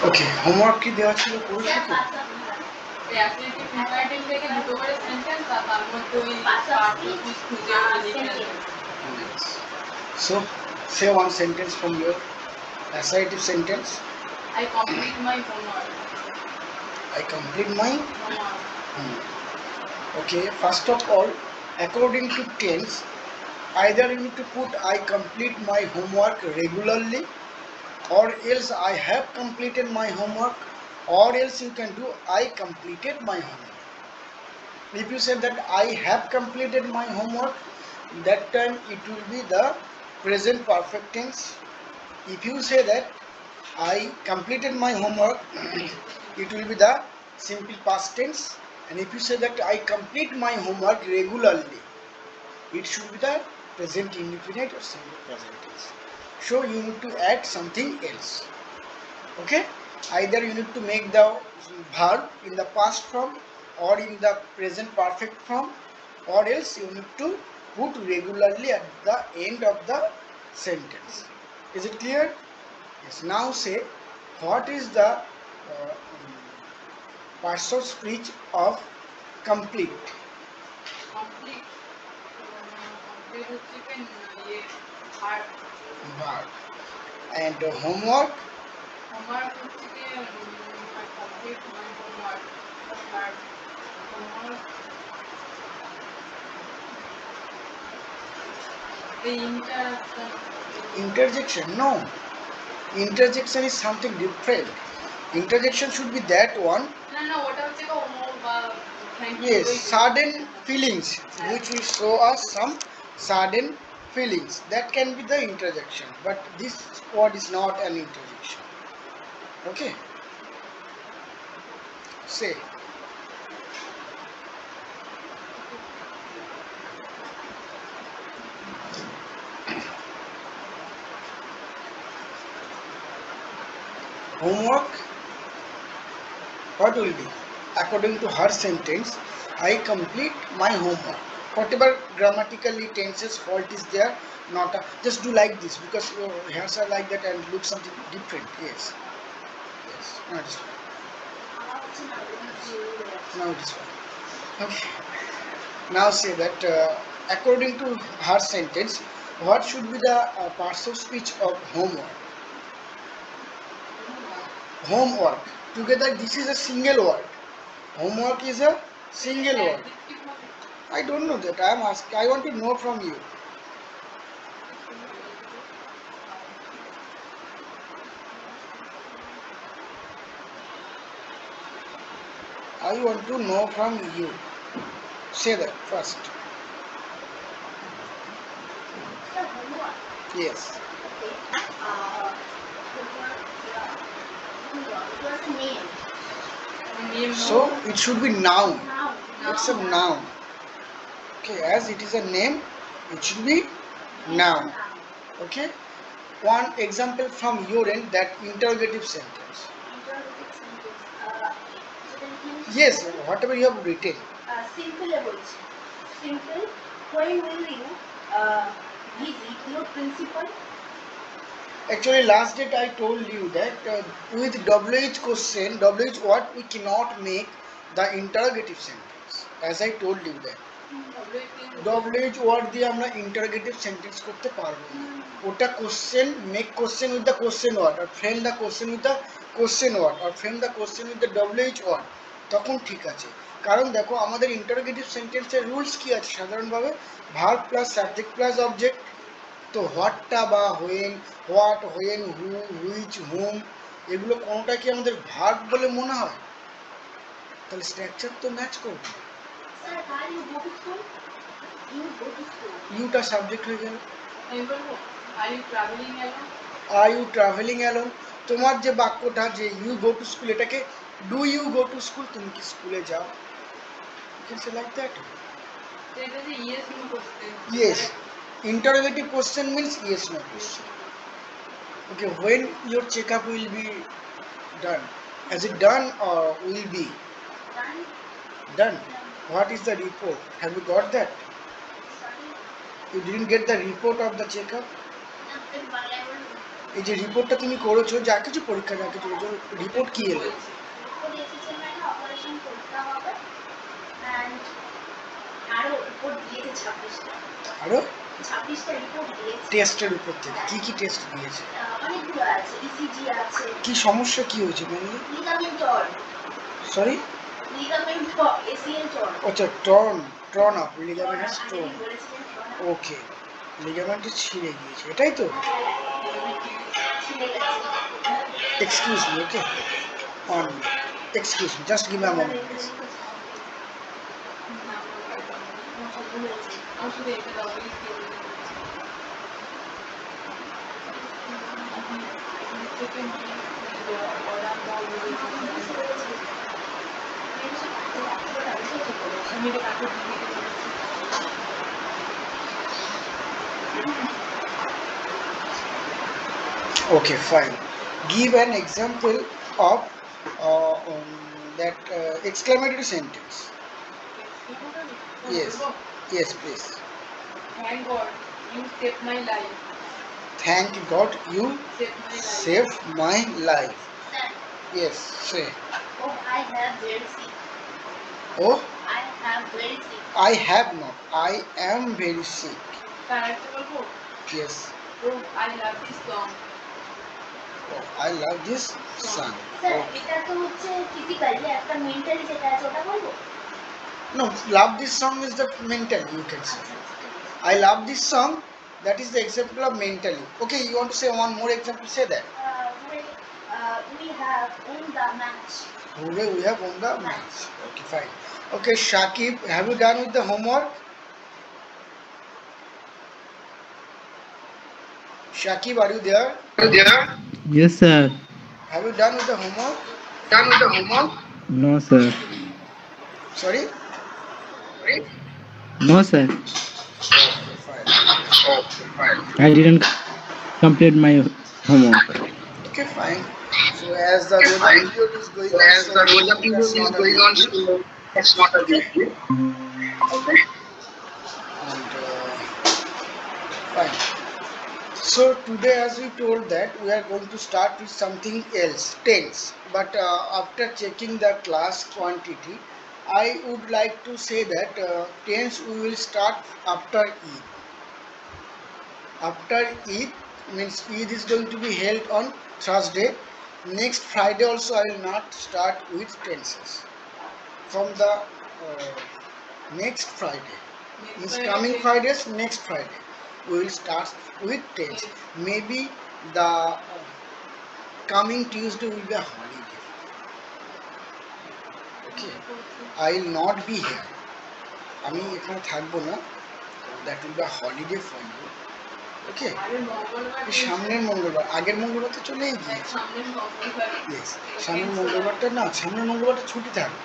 ওকে, homework কি দেওয়া ছিল করেছো তো? So, say one sentence from your assertive sentence. I complete my homework. I complete my Okay, first of all, according to tense, either you need to put I complete my homework regularly, or else I have completed my homework, or else you can do I completed my homework. If you say that I have completed my homework, that time it will be the present perfect tense. If you say that I completed my homework, it will be the simple past tense. And if you say that I complete my homework regularly, it should be the present indefinite or simple present tense. So you need to add something else. Okay, either you need to make the verb in the past form or in the present perfect form, or else you need to put regularly at the end of the sentence. Is it clear? Yes. Now say, what is the partial speech of complete? Complete. Verb. And homework? Homework I complete my homework. Homework. The Interjection? No. Interjection is something different. Interjection should be that one. No, what else? Yes, sudden feelings which will show us some sudden feelings. That can be the interjection, but this word is not an interjection. Okay. Say. Homework. What will be? According to her sentence, I complete my homework. Whatever grammatically tenses fault is there, not a, just do like this because your hairs are like that and look something different. Yes. Yes. Now it is fine. Now it is fine. Okay. Now say that according to her sentence, what should be the partial speech of homework? Homework. Together, this is a single word. Homework is a single word. I don't know that. I am asking. I want to know from you. I want to know from you. Say that first. Yes. So it should be noun. It's a noun. Okay, as it is a name, it should be noun. Okay. One example from your end, that interrogative sentence. Yes, whatever you have written. Simple. Simple. When will you visit your principal? Actually, last date I told you that with WH question, WH word, we cannot make the interrogative sentence. As I told you that. WH word দিয়ে আমরা interrogative sentence করতে পারবো না। ওটা question, make question with the question word, or frame the question with the question word, or frame the question with the WH word, তখন ঠিক আছে। কারণ দেখো আমাদের interrogative sentence এর rules কি আছে সাধারণভাবে, verb plus subject plus object। তো হোয়াটটা বা when, what, when, who, which, whom, এগুলো কোনোটা কি আমাদের ভার্ব বলে মনে হয়? তাহলে স্ট্রাকচার তো ম্যাচ করবে। ইউটা সাবজেক্ট হয়ে গেল। আর ইউ ট্রাভেলিং অ্যালোন, তোমার যে বাক্যটা যে ইউ গো টু স্কুল, এটাকে do you go to school, তুমি কি স্কুলে যাও? Like that. Yes, interrogative question means yes no question. Okay, when your checkup will be done? Has it done or will be? Done. What is the report? Have you got that? You didn't get the report of the checkup? এই যে রিপোর্টটা তুমি করেছো, যা কিছু পরীক্ষা যা কিছু করেছো, রিপোর্ট কি এলো? রিপোর্ট এসেছে মানে অপারেশন করতে হবে অ্যান্ড আরও রিপোর্ট দিয়েছে 26টা। আরো 26টা রিপোর্ট দিয়েছে। টেস্টের উপর থেকে কি কি টেস্ট দিয়েছে? অনেকগুলো আছে, ইসিজি আছে। কি সমস্যা কি হয়েছে mainly? Ligament torn. Sorry? Ligament torn, ACL torn. আচ্ছা, টর্ন আপ, লিগামেন্ট হ্যাজ আপনি টর্ন। বলেছিলেন টর্ন। ওকে, লিগামেন্ট ছিঁড়ে গিয়েছে, এটাই তো? ছিঁড়ে গেছে। Excuse me, okay, on, excuse me, just give me a moment please. আমার শুধু এটা দাও প্লিজ। থেকে অর্ডার দাও আমি এটা কাকে দিয়ে Okay, fine. Give an example of that exclamatory sentence. Yes, yes, please. Thank God you saved my life. Thank God you Saved my life. saved my life. Sir, Yes, say. oh, I have very sick. Oh, I have very sick. I have not. I am very sick. তার একটা বলবো, Yes. oh I love this song. Oh, I love this song. Sir Okay. এটা তো হচ্ছে physically, একটা mentally যেটা আছে ওটা বলবো? No, love this song is the mental, you can say. I love this song. That is the example of mentally. Okay, you want to say one more example? Say that. We have won the match. Hooray, we have won the match. Okay, fine. Okay, Shakib, have you done with the homework? Shakib, are you there? Yes, sir. Have you done with the homework? No, sir. Sorry? No, sir. Okay, fine. I didn't complete my homework. Okay, fine. So as the Rosa period is going on, so that's not a big deal. Okay. And fine. So today, as we told that we are going to start with something else, tense. But after checking the class quantity, I would like to say that tense we will start after Eid. After Eid means Eid is going to be held on Thursday. Next Friday also I will not start with tenses. From the next Friday, means coming Fridays, next Friday we will start with tense. Maybe the coming Tuesday will be a holiday. Okay, I will not be here. আমি এখানে থাকবো না. That will be a holiday for you. ওকে, সামনের মঙ্গলবার, আগের মঙ্গলবার তো চলেই গিয়েছে। ইয়েস, সামনের মঙ্গলবারটা না, সামনের মঙ্গলবারটা ছুটি থাকবে।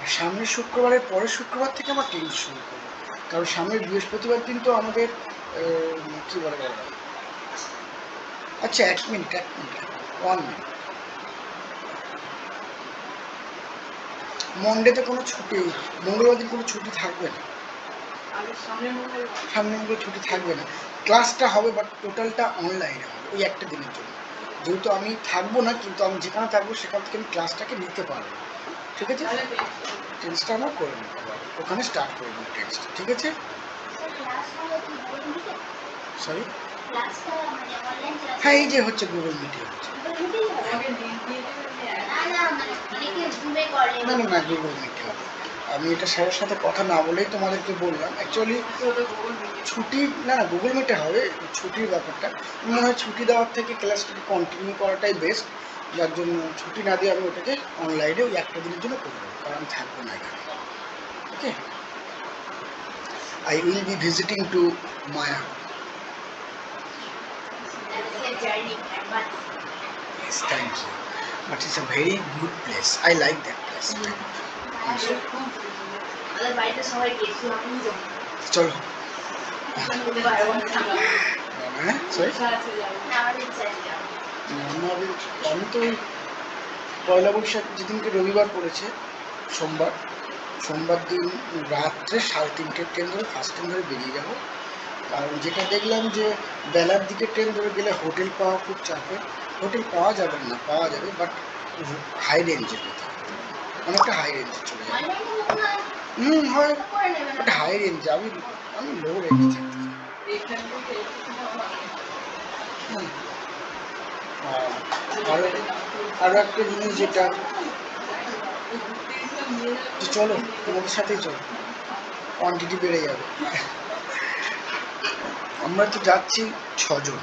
আর সামনের শুক্রবারের পরের শুক্রবার থেকে আমার টেন্স শুরু করবো, কারণ সামনের বৃহস্পতিবার দিন তো আমাদের কি বলে গেল। আচ্ছা, এক মিনিট, 1 মিনিট। মন্ডেতে কোনো ছুটি, মঙ্গলবার দিন কোনো ছুটি থাকবে না। সামনের মঙ্গলবার ছুটি থাকবে না, ক্লাসটা হবে বাট টোটালটা অনলাইনে হবে ওই একটা দিনের জন্য। যেহেতু আমি থাকবো না, কিন্তু আমি যেখানে থাকবো সেখান থেকে আমি ক্লাসটাকে নিতে পারবো। ঠিক আছে, টেন্সটা আমরা করে নিতে পারবো, ওখানে স্টার্ট করে দেবো টেন্সটা। ঠিক আছে, সরি, হ্যাঁ এই যে হচ্ছে গুগল মিটে হচ্ছে। না না না, গুগল মিটে হবে। আমি এটা স্যারের সাথে কথা না বলেই তোমাদেরকে বললাম। অ্যাকচুয়ালি ছুটি না, গুগল মিটে হবে। ছুটির ব্যাপারটা মনে হয় ছুটি দেওয়ার থেকে ক্লাসটাকে কন্টিনিউ করাটাই বেস্ট, যার জন্য ছুটি না দিয়ে আমি ওটাকে অনলাইনে ওই একটা দিনের জন্য করে দেবো, কারণ আমি থাকবো না এখানে। ওকে, I will be visiting to Maya. Yes, thank you. But it's a very good place. I like that place. চলো, হ্যাঁ সরি, আমি তো ওই পয়লা বৈশাখ যেদিনকে রবিবার পড়েছে, সোমবার দিন রাত্রে 3:30 ট্রেন ধরে, ফার্স্ট ট্রেন ধরে বেরিয়ে যাবো। কারণ যেটা দেখলাম যে বেলার দিকে ট্রেন ধরে গেলে হোটেল পাওয়া খুব চাপের। হোটেল পাওয়া যাবে না, পাওয়া যাবে বাট হাই রেঞ্জে পেতে হবে, অনেকটা হাই রেঞ্জে চলে যাবে। হয় বাট হাই রেঞ্জে, আমি আমি লো রেঞ্জে থাকতে চাই। হুম। আর আরও একটা জিনিস যেটা, যে চলো তোমাদের সাথেই চলো, কোয়ান্টিটি বেড়ে যাবে। আমরা তো যাচ্ছি 6 জন।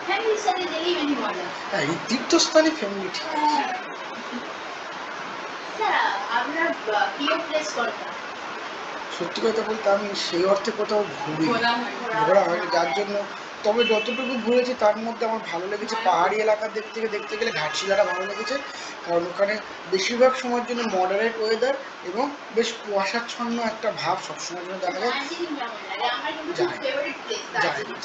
ফ্যামিলির সাথে গেলেই বেশি মজা। হ্যাঁ, এই তীর্থস্থানে ফ্যামিলি ঠিক আছে। স্যার আপনার প্রিয় প্লেস কোনটা? সত্যি কথা বলতে আমি সেই অর্থে কোথাও ঘুরি, ঘোরা হয়নি, যার জন্য। তবে যতটুকু ঘুরেছি তার মধ্যে আমার ভালো লেগেছে পাহাড়ি এলাকার দিক থেকে দেখতে গেলে ঘাটশিলাটা ভালো লেগেছে। কারণ ওখানে বেশিরভাগ সময়ের জন্য মডারেট ওয়েদার এবং বেশ কুয়াশাচ্ছন্ন একটা ভাব সবসময়ের জন্য দেখা যায়। দার্জিলিং কেমন লাগে? আমার কিন্তু খুব ফেভারিট প্লেস দার্জিলিং।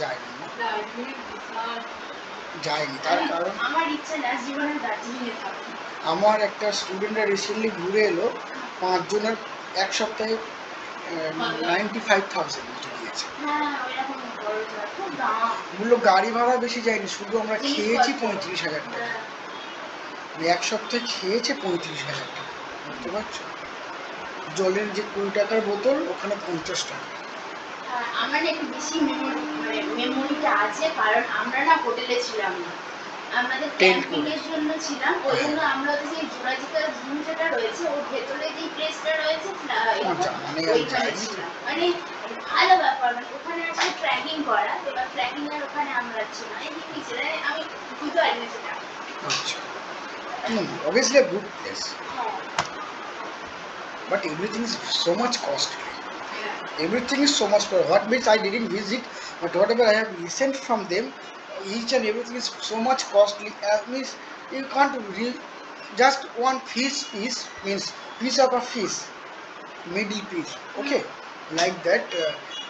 যায়নি তার কারণ আমার ইচ্ছা লাস্ট জীবনে দার্জিলিংয়ে থাকবো। আমার একটা স্টুডেন্টরা রিসেন্টলি ঘুরে এলো, 5 জনের এক সপ্তাহে 95,000 মতো দিয়েছে। হ্যাঁ ওইরকম বড় জায়গা, খুব দাম। ওগুলো গাড়ি ভাড়া বেশি যায়নি, শুধু আমরা খেয়েছি 35,000 টাকা। এক সপ্তাহে খেয়েছে 35,000 টাকা, বুঝতে পারছো? জলের যে 20 টাকার বোতল ওখানে 50 টাকা। আমার না একটু বেশি মেমোরিটা আছে, কারণ আমরা না হোটেলে ছিলাম না, আমাদের ক্যাম্পিং এর জন্য ছিলাম। ওই জন্য আমরা যে জুরাজিক্যাল জুন যেটা রয়েছে ওর ভেতরে যে প্লেসটা রয়েছে ওইখানে ছিলাম। মানে ভালো ব্যাপার, মানে ওখানে আছে ট্রেকিং করা, এবার ট্রেকিং এর ওখানে আমরা ছিলাম। এই নিচে আমি বুঝতে পারিনি সেটা। আচ্ছা, obviously a good place, but everything is so much costly. Everything is so much costly. What means I didn't visit, but whatever I have listened from them, each and everything is so much costly. Means you can't just one fish piece, means piece of a fish, middle piece, okay, like that.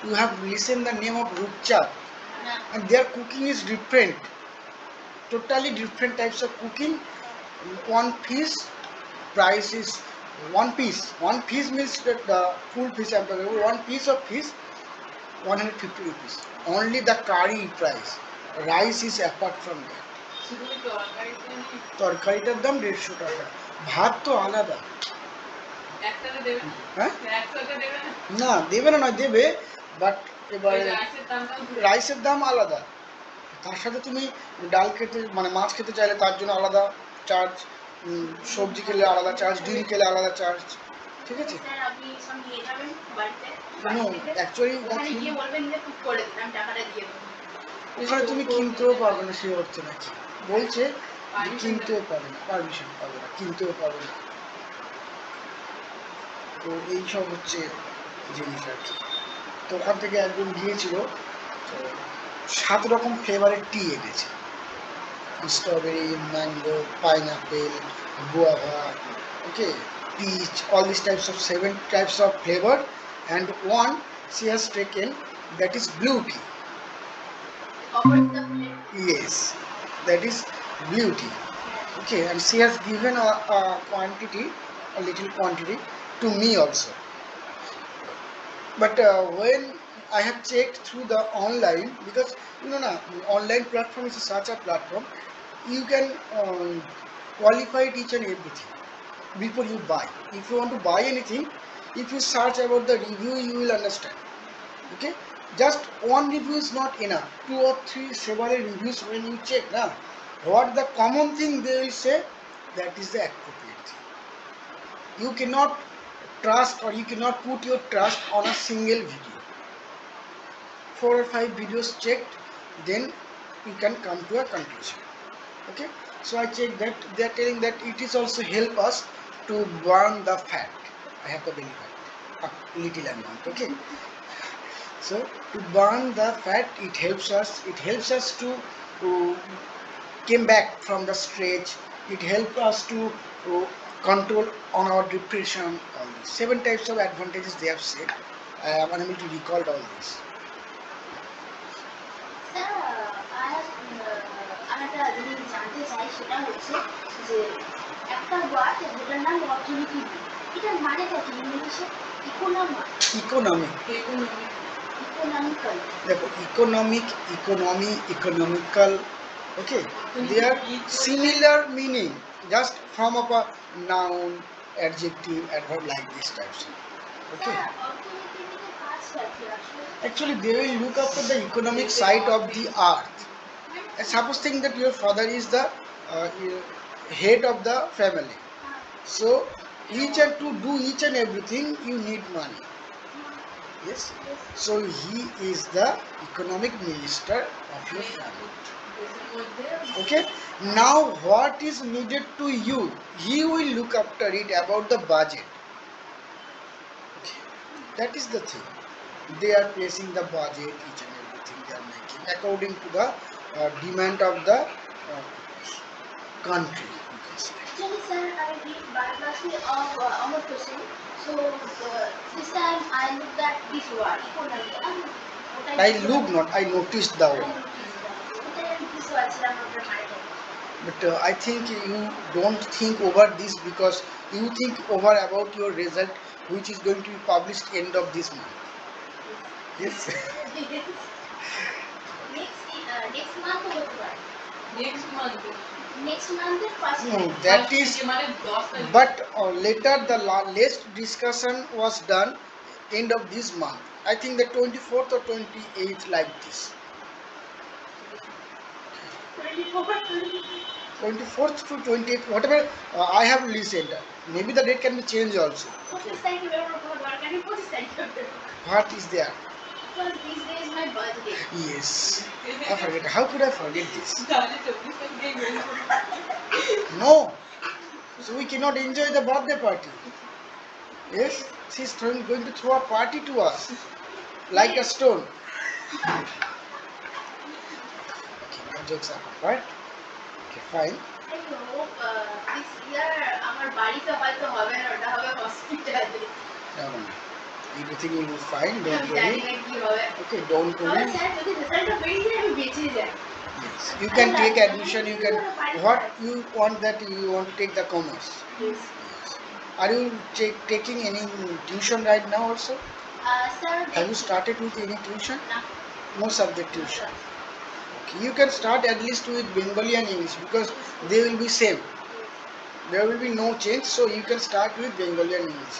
You have listened the name of rupcha, and their cooking is different, totally different types of cooking. One piece price is one piece means that the full fish I'm talking about, one piece of fish 150 rupees, only the curry price. Rice is apart from that. তরকারিটার দাম 150 টাকা, ভাত তো আলাদা। হ্যাঁ না দেবে না, নয় দেবে, বাট এবারে রাইসের দাম আলাদা। তার সাথে তুমি ডাল খেতে মানে মাছ খেতে চাইলে তার জন্য আলাদা চার্জ, সবজি খেলে আলাদা চার্জ, ডিম খেলে আলাদা চার্জ, ঠিক আছে? অ্যাকচুয়ালি এখানে তুমি কিনতেও পারবে না, সেই অর্থে নাকি বলছে কিনতেও পারবে না, পারমিশন পাবে না, কিনতেও পারবে না। তো এইসব হচ্ছে জিনিস আর কি। তো ওখান থেকে একজন গিয়েছিল, তো 7 রকম ফ্লেভারের টি এনেছে, strawberry, mango, pineapple, guava, okay, peach, all these types of 7 types of flavor, and one she has taken, that is blue tea. Yes, that is blue tea. Okay, and she has given a quantity, a little quantity to me also. But when I have checked through the online, because you know, online platform is such a platform, you can qualify each and everything before you buy. If you want to buy anything, if you search about the review, you will understand. Okay, just one review is not enough. 2 or 3 several reviews, when you check now, what the common thing they will say, that is the appropriate thing. You cannot trust, or you cannot put your trust on a single video. 4 or 5 videos checked, then you can come to a conclusion. Okay, so I checked that they are telling that it is also help us to burn the fat. I have the belly fat, a little amount. Okay, so to burn the fat, it helps us to came back from the stretch. It helps us to control on our depression. All these 7 types of advantages they have said. I am unable to recall all this. একটা জিনিস জানতে চাই, সেটা হচ্ছে যে একটা word যেটার নাম অর্থনীতি, এটার মানেটা কি ইংলিশে? Economic, economic, economical. দেখো economic, economy, economical, okay, they are similar meaning, just form of a noun, adjective, adverb, like this types, okay. Sir অর্থনীতিবিদের কাজটা কি আসলে? Actually they will look after the economic side of the earth. And suppose think that your father is the head of the family, so each and to do each and everything you need money, yes, so he is the economic minister of your family, okay. Now what is needed to you, he will look after it about the budget, okay. That is the thing, they are placing the budget, each and everything they are making according to the demand of the country, you can say. Actually, sir, I read biography of Amartya Sen. So this time I looked at this word, economy. I look not, I noticed the word, but I think you don't think over this because you think over about your result which is going to be published end of this month, yes. Next month or what? Next month first. No, that is, but later the last discussion was done end of this month, I think the 24th or 28th, like this, 24th to 28th, whatever I have listened, maybe the date can be changed also, okay. What is there? Because this day is my birthday. Yes, I forget, how could I forget this? No, so we cannot enjoy the birthday party, yes, she's going to throw a party to us like a stone, okay. Now jokes are apart, okay, fine. I hope this year আমার বাড়িতে হয়তো হবে না, ওটা হবে হসপিটালে। No, everything will be fine, don't জানি worry, না কি হবে। okay, don't তবে worry, স্যার যদি রেজাল্টটা বেরিয়ে যায় আমি বেঁচে যাই। yes, you can take admission, you can, what you want, that you want to take the commerce, Yes. are you taking any tuition right now also? Sir Have you started with any tuition? না, No subject tuition, okay. You can start at least with Bengali and English because they will be same, there will be no change, so you can start with Bengali and English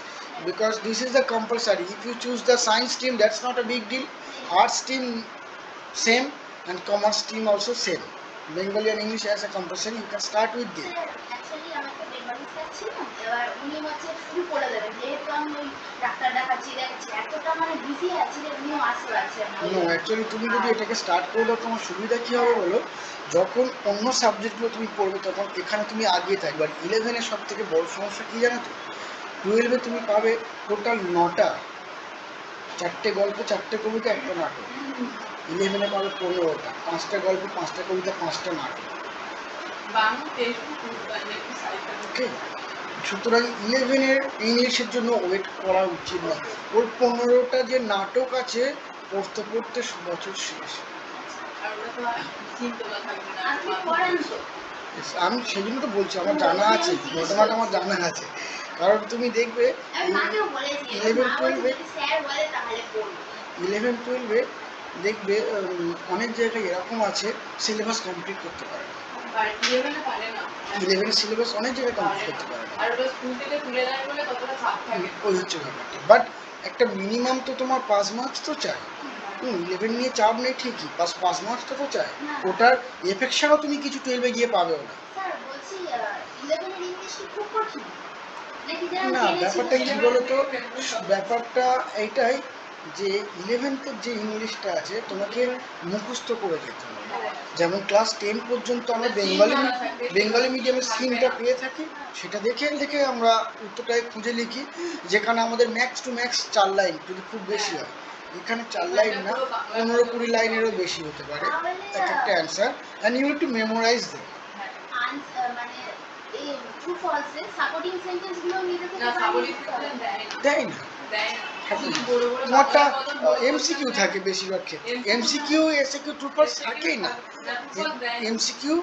because this is the compulsory. If you choose the science stream, that's not a big deal, arts stream same, and commerce stream also same, Bengali and English as a compulsory, you can start with them. Sir actually আমাকে Bengali sir ছিল, এবার উনি হচ্ছে শুরু করে দেবেন, যেহেতু আমি ওই ডাক্তার দেখাচ্ছি দেখাচ্ছি এতটা মানে বিজি আছি যে উনিও আসতে পারছেন না। নো, অ্যাকচুয়ালি তুমি যদি এটাকে স্টার্ট করে দাও তোমার সুবিধা কী হবে বলো, যখন অন্য সাবজেক্টগুলো তুমি পড়বে তখন এখানে তুমি আগিয়ে থাকবে। আর 11-এর সব থেকে বড় সমস্যা কী জানো তো, 12-এ তুমি পাবে টোটাল 9টা, 4টে গল্প, 4টে কবিতা, 1টা নাটক, 11-এ পাবে 15টা, 5টা গল্প, 5টা কবিতা, 5টা নাটক, ওকে। সুতরাং 11-এর ইংলিশের জন্য ওয়েট করা উচিত না, ওর 15টা যে নাটক আছে পড়তে পড়তে বছর শেষ। আপনি পড়েন তো? Yes, আমি সেজন্য তো বলছি, আমার জানা আছে, ঘটনাটা আমার জানা আছে, কারণ তুমি দেখবে আমি মাকেও বলেছি, এবার 11, মা বলছে 12-এ যদি স্যার বলে তাহলে পড়বো। 11-12-এ দেখবে অনেক জায়গায় এরকম আছে সিলেবাস কমপ্লিট করতে পারে না, 11-এর সিলেবাস অনেক জায়গায় কমপ্লিট করতে পারে না, ওই হচ্ছে ব্যাপারটা। বাট একটা মিনিমাম তো তোমার 5 মার্কস তো চাই, 11 নিয়ে চাপ নেই ঠিকই, 5 মার্কসটা তো চাই, ওটার এফেকশনও তুমি কিছু 12-এ গিয়ে পাবেও না। স্যার বলছি 11 এর ইংলিশ কি খুব কঠিন নাকি যারা না, ব্যাপারটা কি বলতো, ব্যাপারটা এইটাই যে 11th যে ইংলিশটা আছে তোমাকে মুখস্থ করে যেতে হবে। যেমন ক্লাস 10 পর্যন্ত আমরা বেঙ্গলি মিডিয়ামের সিনটা পেয়ে থাকি, সেটা দেখে দেখে আমরা উত্তরটাকে খুঁজে লিখি, যেখানে আমাদের ম্যাক্স টু ম্যাক্স 4 লাইন যদি খুব বেশি হয়, এখানে 4 লাইন না 15-20 লাইনেরও বেশি হতে পারে এক একটা answer, and you have to memorise them. মানে এই ট্রু ফলস এর সাপোর্টিং সেন্টেন্স গুলো নিজে থেকে দেয় না, তোমারটা এমসিকিউ থাকে বেশিরভাগ ক্ষেত্রে, এমসিকিউ এসএকিউ ট্রু ফলস থাকেই না, এমসিকিউ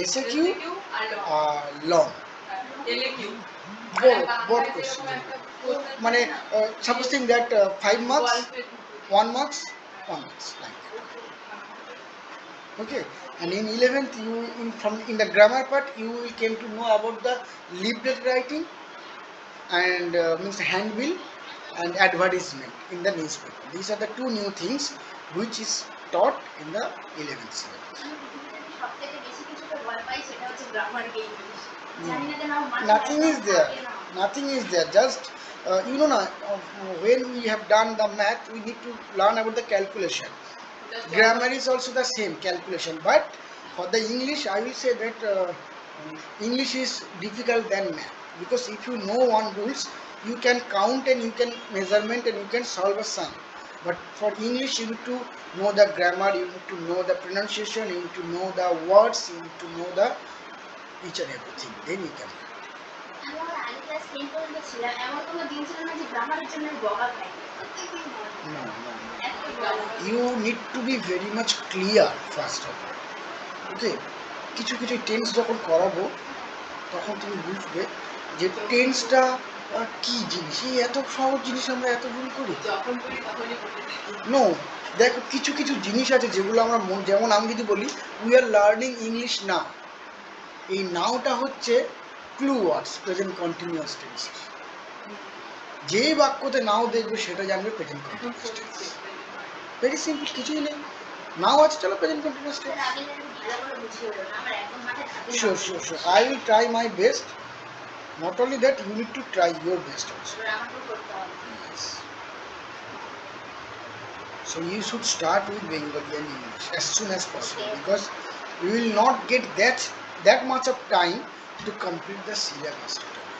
এসএকিউ আর লং, both question মানে supposing that 5 marks 1 marks 1 marks like that. Okay, and in 11th you in the grammar part you will came to know about the leaflet writing and means handbill and advertisement in the newspaper. These are the two new things which is taught in the 11th syllabus. সবথেকে বেশি কিছুতে ভয় পাই সেটা হচ্ছে grammar কে English জানি না কেন আমার মাথায় Nothing is there. থাকে না। Nothing is there. Just you know, when we have done the math, we need to learn about the calculation. Grammar is also the same calculation, but for the English, I will say that English is difficult than math because if you know one rules, you can count and you can measurement and you can solve a sum. But for English, you need to know the grammar, you need to know the pronunciation, you need to know the words, you need to know the each and everything. Then you can. আমি আমার আগে class 10 পর্যন্ত ছিলাম এমন কোনো দিন ছিল না যে গ্রামারের জন্য আমি বকা খাই প্রত্যেকদিন No, no, no. এত বকা You need to be very much clear first of all. Okay, কিছু কিছু টেন্স যখন করাবো তখন তুমি বুঝবে যে টেন্সটা কি জিনিস এই এত সহজ জিনিস আমরা এত ভুল করি যখন করি তখনই করতে থাকি। নো দেখো কিছু কিছু জিনিস আছে যেগুলো আমরা যেমন আমি যদি বলি উই আর লার্নিং ইংলিশ নাও এই নাওটা হচ্ছে ক্লু ওয়ার্ডস প্রেজেন্ট কন্টিনিউয়াস টেন্স যে বাক্যতে নাও দেখবে সেটা জানবে present continuous tense very simple কিছুই নেই নাও আছে চলো প্রেজেন্ট কন্টিনিউয়াস টেন্স আগে একটু ভালো করে বুঝিয়ে বলো না আমার এখন মাথায় থাকে না sure sure sure I will try my best not only that you need to try your best also আমাকেও করতে হবে yes so you should start with Bengali and English as soon as possible because we will not get that much of time to complete the syllabus totally.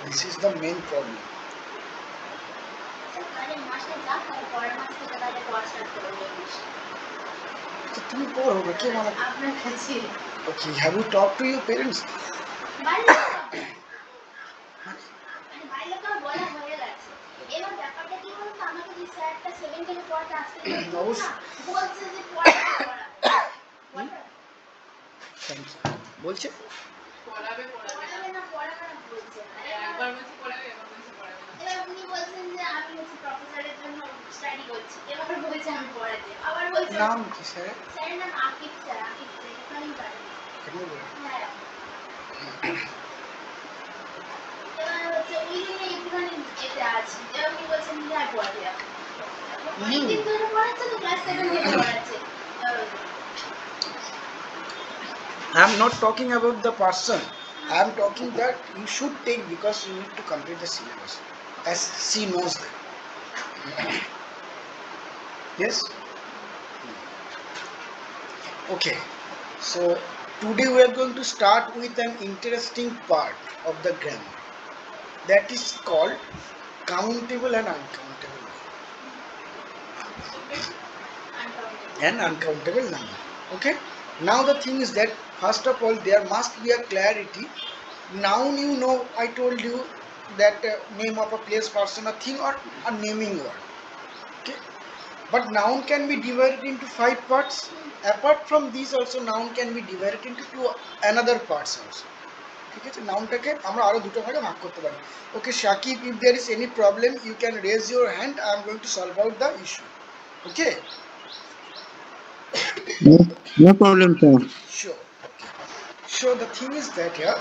This is the main problem. তাহলে মাসে যা করে পরের মাস থেকে তাহলে পড়া start করবে English So তুমি পড়ো না কে মানে আপনার কাছে okay have you talked to your parents বাইরে মানে বাইরে তো বলা হয়ে গেছে এবার ব্যাপারটা কি বলতো আমাকে যে স্যারটা 7 থেকে পড়াতে আসতে অবশ্যই। বলছে যে পড়া thank you বলছে পড়াবে পড়াবে না বলছে একবার বলছি পড়াবে একবার বলছি পড়াবে না। এবার উনি বলছেন যে আমি হচ্ছে প্রফেসরের জন্য স্টাডি করছি এবার বলছে আমি পড়াতে আবার বলছে নাম কি স্যার স্যারের নাম আকিব স্যার এখানেই পারেন হ্যাঁ এবার হচ্ছে ওই জন্য একটুখানি এতে আছি এবার উনি বলছেন যে আর পড়াতে যাবো অনেকদিন ধরে পড়াচ্ছে তো ক্লাস 7 থেকে পড়াচ্ছে I am not talking about the person. I am talking that you should take because you need to complete the syllabus as she knows that. Yes? Okay. So today we are going to start with an interesting part of the grammar that is called countable and uncountable and uncountable number. Okay? Now the thing is that first of all there must be a clarity. Noun you know I told you that name of a place, person, a thing or a naming word. Okay? But noun can be divided into 5 parts. Apart from these also noun can be divided into 2 another parts also. ঠিক আছে নাউনটাকে আমরা আরো দুটো ভাগে ভাগ করতে পারি ওকে Shakib if there is any problem you can raise your hand I am going to solve out the issue okay No problem, sir. Sure. So the thing is that here,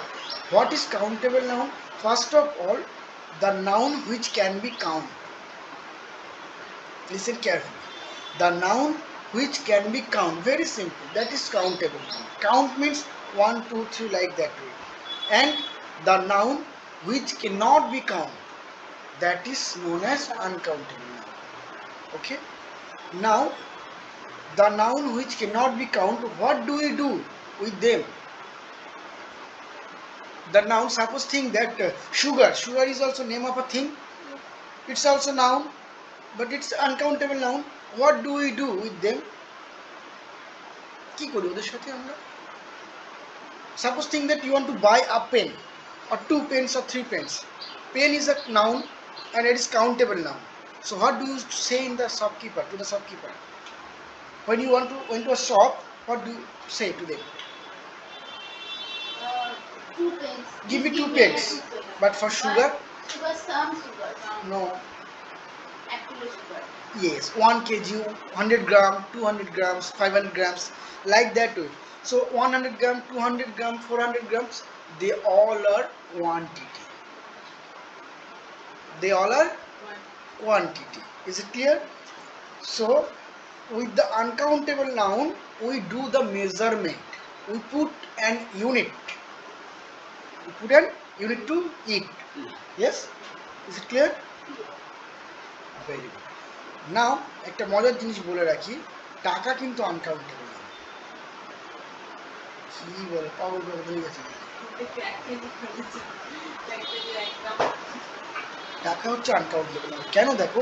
what is countable noun? First of all, the noun which can be counted. Listen carefully. The noun which can be counted. Very simple. That is countable noun. Count means 1, 2, 3 like that way. And the noun which cannot be counted. That is known as uncountable noun. Okay. Now the noun which cannot be counted, what do we do with them? The noun, suppose think that sugar is also name of a thing, it's also noun but it's uncountable noun. What do we do with them? কি করি ওদের সাথে আমরা? Suppose think that you want to buy a pen or 2 pens or 3 pens. Pen is a noun and it is countable noun. So what do you say in the shopkeeper, to the shopkeeper? When you want to went to a shop, what do you say to them? 2 pence. Give me Just 2 pence. But for sugar, Sugar, some sugar. no. 1 kilo sugar. Yes, 1 kg, 100 gram, 200 grams, 500 grams, like that way. So 100 gram, 200 gram, 400 grams, they all are quantity. They all are quantity. Is it clear? So with the uncountable noun, we do the measurement. We put an unit. We put an unit to it. Yes? Is it clear? Very good. নাও একটা মজার জিনিস বলে রাখি, টাকা কিন্তু uncountable না। কি বলে পাগল করে হয়ে গেছে। টাকা হচ্ছে আনকাউন্টেবল না। কেন দেখো,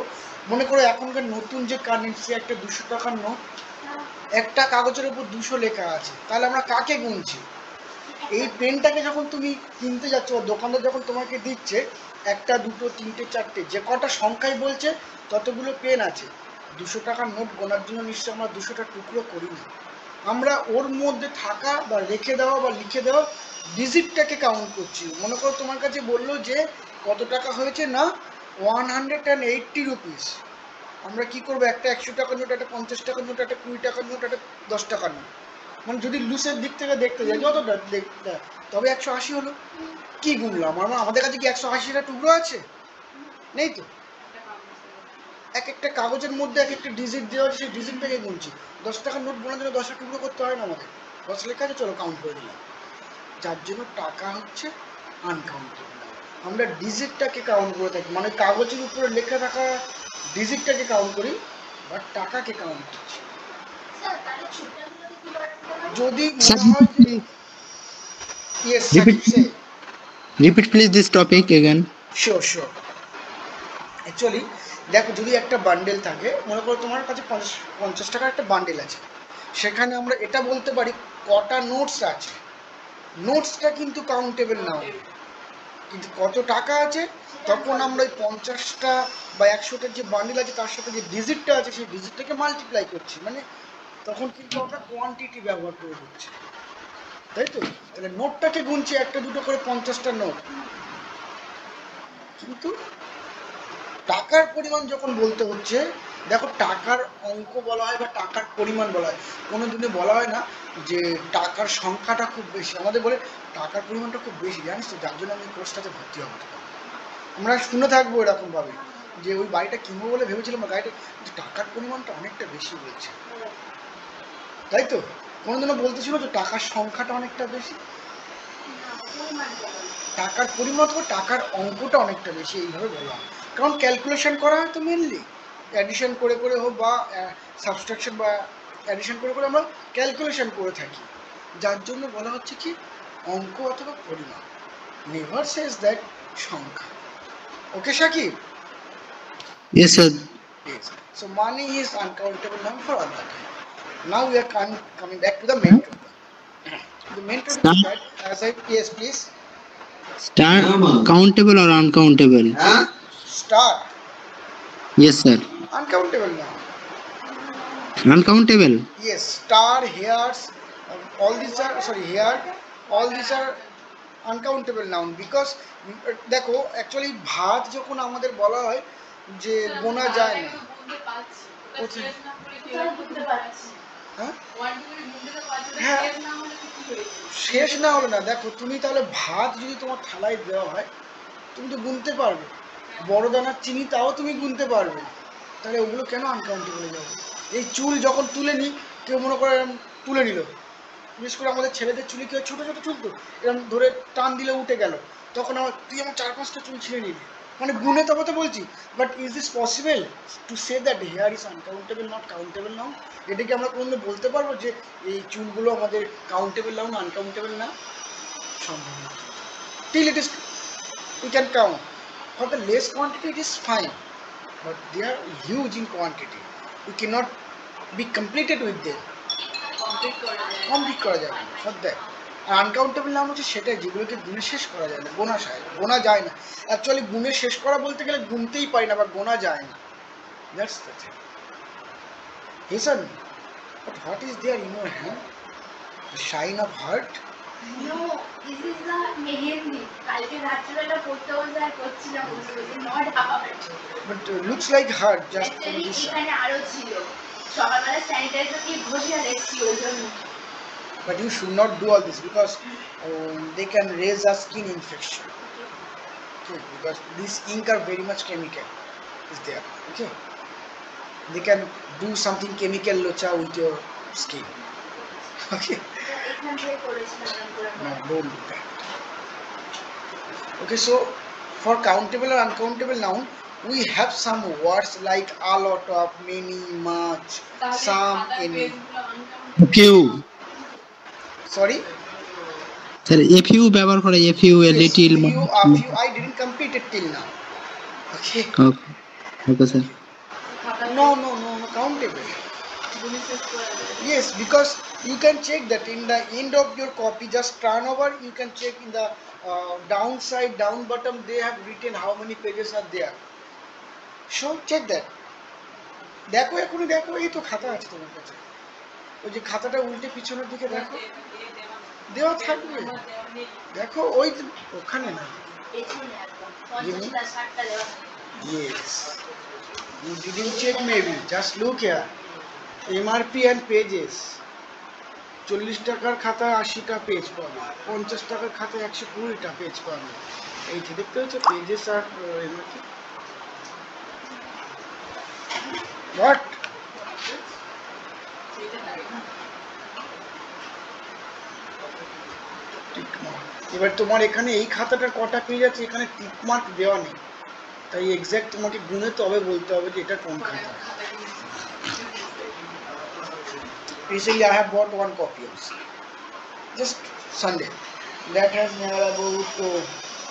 মনে করো এখনকার নতুন যে কারেন্সি একটা 200 টাকার নোট, একটা কাগজের উপর 200 লেখা আছে, তাহলে আমরা কাকে গুনছি? এই পেনটাকে যখন তুমি কিনতে যাচ্ছ, দোকানদার যখন তোমাকে দিচ্ছে, একটা, দুটো, তিনটে, চারটে, যে কটা সংখ্যায় বলছে ততগুলো পেন আছে। 200 টাকার নোট গোনার জন্য নিশ্চয়ই আমরা 200টা টুকরো করি না। আমরা ওর মধ্যে থাকা বা রেখে দেওয়া বা লিখে দেওয়া ডিজিটটাকে কাউন্ট করছি। মনে করো তোমার কাছে বললো যে কত টাকা হয়েছে, না 180 রুপিস। আমরা কি করবো, একটা 100 টাকার নোট, একটা 50 টাকার নোট, একটা 20 টাকার নোট, একটা 10 টাকার নোট, মানে যদি লুসের দিক থেকে দেখতে যাই যতটা দেখতে, তবে 180 হলো। কি গুনলাম? আমাদের কাছে কি 180টা টুকরো আছে? নেই তো। এক একটা কাগজের মধ্যে এক একটা ডিজিট দেওয়া আছে, সেই ডিজিটটাকে গুনছি। 10 টাকার নোট গোনার জন্য 10টা টুকরো করতে হয় না আমাদের, 10 লেখা আছে, চলো কাউন্ট করে দিলাম। যার জন্য টাকা হচ্ছে আনকাউন্টেবল। আমরা ডিজিটটাকে কাউন্ট করে থাকি, মানে কাগজের উপরে লেখা থাকা ডিজিটটাকে কাউন্ট করি, বাট টাকাকে কাউন্ট করছি। স্যার তাহলে ছোটগুলোকে কি বলা যেতে পারে? যদি মনে হয় যে yes, Sakib, say. Repeat please this topic again. Sure. Actually, দেখো, যদি একটা বান্ডেল থাকে, মনে করো তোমার কাছে 50 টাকার একটা বান্ডেল আছে, সেখানে আমরা এটা বলতে পারি কটা নোটস আছে। নোটসটা কিন্তু কাউন্টেবল নাও, কিন্তু কত টাকা আছে তখন আমরা ওই 50টা বা 100টার যে বান্ডেল আছে তার সাথে যে ডিজিটটা আছে সেই ডিজিটটাকে মাল্টিপ্লাই করছি, মানে তখন কিন্তু আমরা কোয়ান্টিটি ব্যবহার করে দিচ্ছি, তাই তো? তাহলে নোটটাকে গুনছি, একটা দুটো করে 50টা নোট, কিন্তু টাকার পরিমাণ যখন বলতে হচ্ছে, দেখো টাকার অঙ্ক বলা হয় বা টাকার পরিমাণ বলা হয়, কোনো দিনে বলা হয় না যে টাকার সংখ্যাটা খুব বেশি। আমাদের বলে টাকার পরিমাণটা খুব বেশি, জানিস তো, যার জন্য আমি কোর্সটাতে ভর্তি হবো। আমরা শুনে থাকবো এরকমভাবে যে ওই বাড়িটা কিনবো বলে ভেবেছিলাম, বা গাড়িটা, টাকার পরিমাণটা অনেকটা বেশি বলছে, তাই তো? কোনোদিনও বলতেছিল যে টাকার সংখ্যাটা অনেকটা বেশি, টাকার পরিমাণ বা টাকার অঙ্কটা অনেকটা বেশি, এইভাবে বললাম। কারণ ক্যালকুলেশন করা হয় তো মেনলি অ্যাডিশন করে করে হোক বা সাবস্ট্রাকশন বা অ্যাডিশন করে করে আমরা ক্যালকুলেশন করে থাকি, যার জন্য বলা হচ্ছে কি অঙ্ক অথবা পরিমাণ। নেভার সেজ দ্যাট সংখ্যা। ওকে Shakib? Yes sir. Yes. So money is uncountable noun for all that. Now we are coming back to the main topic. The main topic is that, as I, yes please. Star countable or uncountable? Star. Yes sir. Uncountable noun. Uncountable. Yes, star, hairs, all these are, sorry, hair, all these are uncountable noun, because দেখো actually ভাত যখন আমাদের বলা হয় যে গোনা যায় না, হ্যাঁ হ্যাঁ শেষ না হলো না। দেখো তুমি তাহলে ভাত যদি তোমার থালায় দেওয়া হয় তুমি তো গুনতে পারবে, বড় দানার চিনি তাও তুমি গুনতে পারবে, তাহলে ওগুলো কেন আনকাউন্টেবলে যাবে? এই চুল যখন তুলে নিই, কেউ মনে করে তুলে নিল, বিশেষ করে আমাদের ছেলেদের চুলে কেউ ছোটো ছোটো চুল তো, এরকম ধরে টান দিলে উঠে গেল, তখন আমার তুই আমার 4-5টা চুল ছিঁড়ে নিবি, মানে গুনে তবে তো বলছি। But is this possible to say that hair is uncountable not countable now? এটাকে আমরা কোনোদিন বলতে পারবো যে এই চুলগুলো আমাদের কাউন্টেবল নাও না আনকাউন্টেবল না? সম্ভব না। Till it is we can count. For the less quantity it is fine, but they are huge in quantity, we cannot be completed with them, complete করা যাবে না for that. আর আনকাউন্টেবল নাম হচ্ছে সেটাই যেগুলোকে গুণে শেষ করা যায় না, গোনা যায় না। অ্যাকচুয়ালি গুণে শেষ করা বলতে গেলে গুনতেই পারি না বা গোনা যায় না, that's the thing. Listen, but what is there in your hand? The shine of heart No, this is the mehendi কালকে রাত্রিবেলা পড়তে বসে আর করছিলাম বসে বসে not hard. But looks like hard just from Actually this side. এখানে আরো ছিল সকালবেলা স্যানিটাইজার দিয়ে ঘষে আর এসছি ওই জন্য But you should not do all this because they can raise a skin infection. Okay, because this ink are very much chemical is there. Okay, they can do something chemical locha with your skin. Okay, এখান থেকে করেছিলাম no, don't do that. Okay, so for countable or uncountable noun, we have some words like a lot of, many, much, some, any. few. Sorry, Sir, a few ব্যবহার করে a few, a yes, little. few, a few. I didn't complete it till now. Okay. Okay. Okay, sir. No, countable. Yes, because you can check that in the end of your copy, just turn over, you can check in the down side, down bottom, they have written how many pages are there. So check that. দেখো এখনই দেখো, এই তো খাতা আছে তোমার কাছে, ওই যে খাতাটা উল্টে পিছনের দিকে দেখো, দেওয়া থাকবে, দেখো ওই যে ওখানে না। পেছনে একদম 50টা 60টা দেওয়া থাকে Yes, you didn't check maybe, just look here. MRP and pages. 40 টাকার খাতা 80টা পেজ পাবে, 50 টাকার খাতা 120টা পেজ পাবে। এই যে দেখতে হচ্ছে পেজেস আর এমআরপি। হোয়াট? এবার তোমার এখানে এই খাতাটার কটা পেজ আছে, এখানে টিক মার্ক দেওয়া নেই, তাই এক্স্যাক্ট তোমাকে গুনে তবে বলতে হবে যে এটা কোন খাতা। Recently I have bought one copy also, just Sunday, that has near about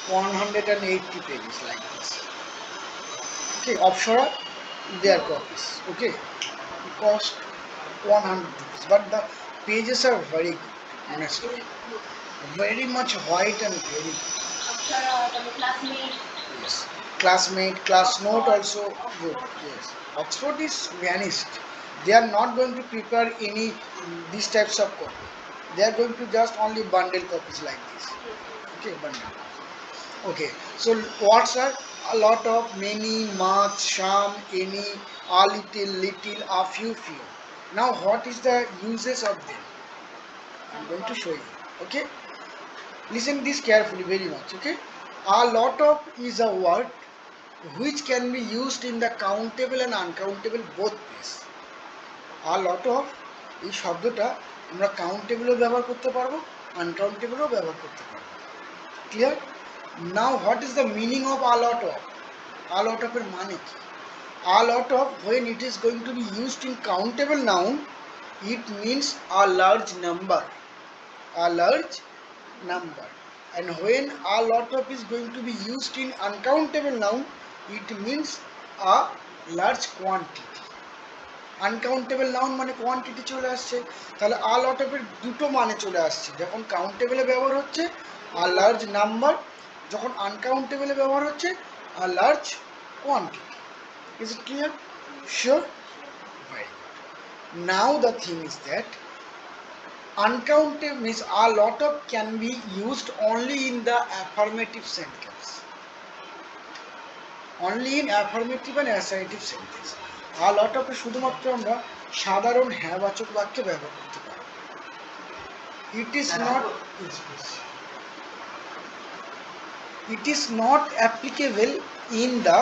180 pages like this. Okay, Apsara, their copies. Okay, it cost 100 rupees, but the pages are very good, honestly, very much white and very good. Akshara তারপর classmate Yes, classmate, class note also good. Yes, Oxford is vanished. They are not going to prepare any these types of copy. They are going to just only bundle copies like this. Okay, bundle. Okay, so words are a lot of, many, much, some, any, a little, little, a few, few. Now what is the uses of them? I'm going to show you. Okay, listen this carefully very much. Okay, a lot of is a word which can be used in the countable and uncountable both ways. a lot of এই শব্দটা আমরা কাউন্টেবলও ব্যবহার করতে পারবো, আনকাউন্টেবলও ব্যবহার করতে পারবো। Clear? Now what is the meaning of a lot of? a lot of এর মানে কি? a lot of, when it is going to be used in countable noun, it means a large number, a large number. And when a lot of is going to be used in uncountable noun, it means a large quantity. Uncountable noun মানে quantity চলে আসছে, তাহলে আ লট অফের দুটো মানে চলে আসছে, যখন কাউন্টেবলে ব্যবহার হচ্ছে আ লার্জ নাম্বার, যখন আনকাউন্টেবলে ব্যবহার হচ্ছে a large quantity. Is it clear? Sure? Very good. Now the thing is that uncountable means a lot of can be used only in the affirmative sentence, only in affirmative and assertive sentence. a lot of শুধুমাত্র আমরা সাধারণ হ্যাঁবাচক বাক্যে ব্যবহার করতে পারি। it is not applicable in the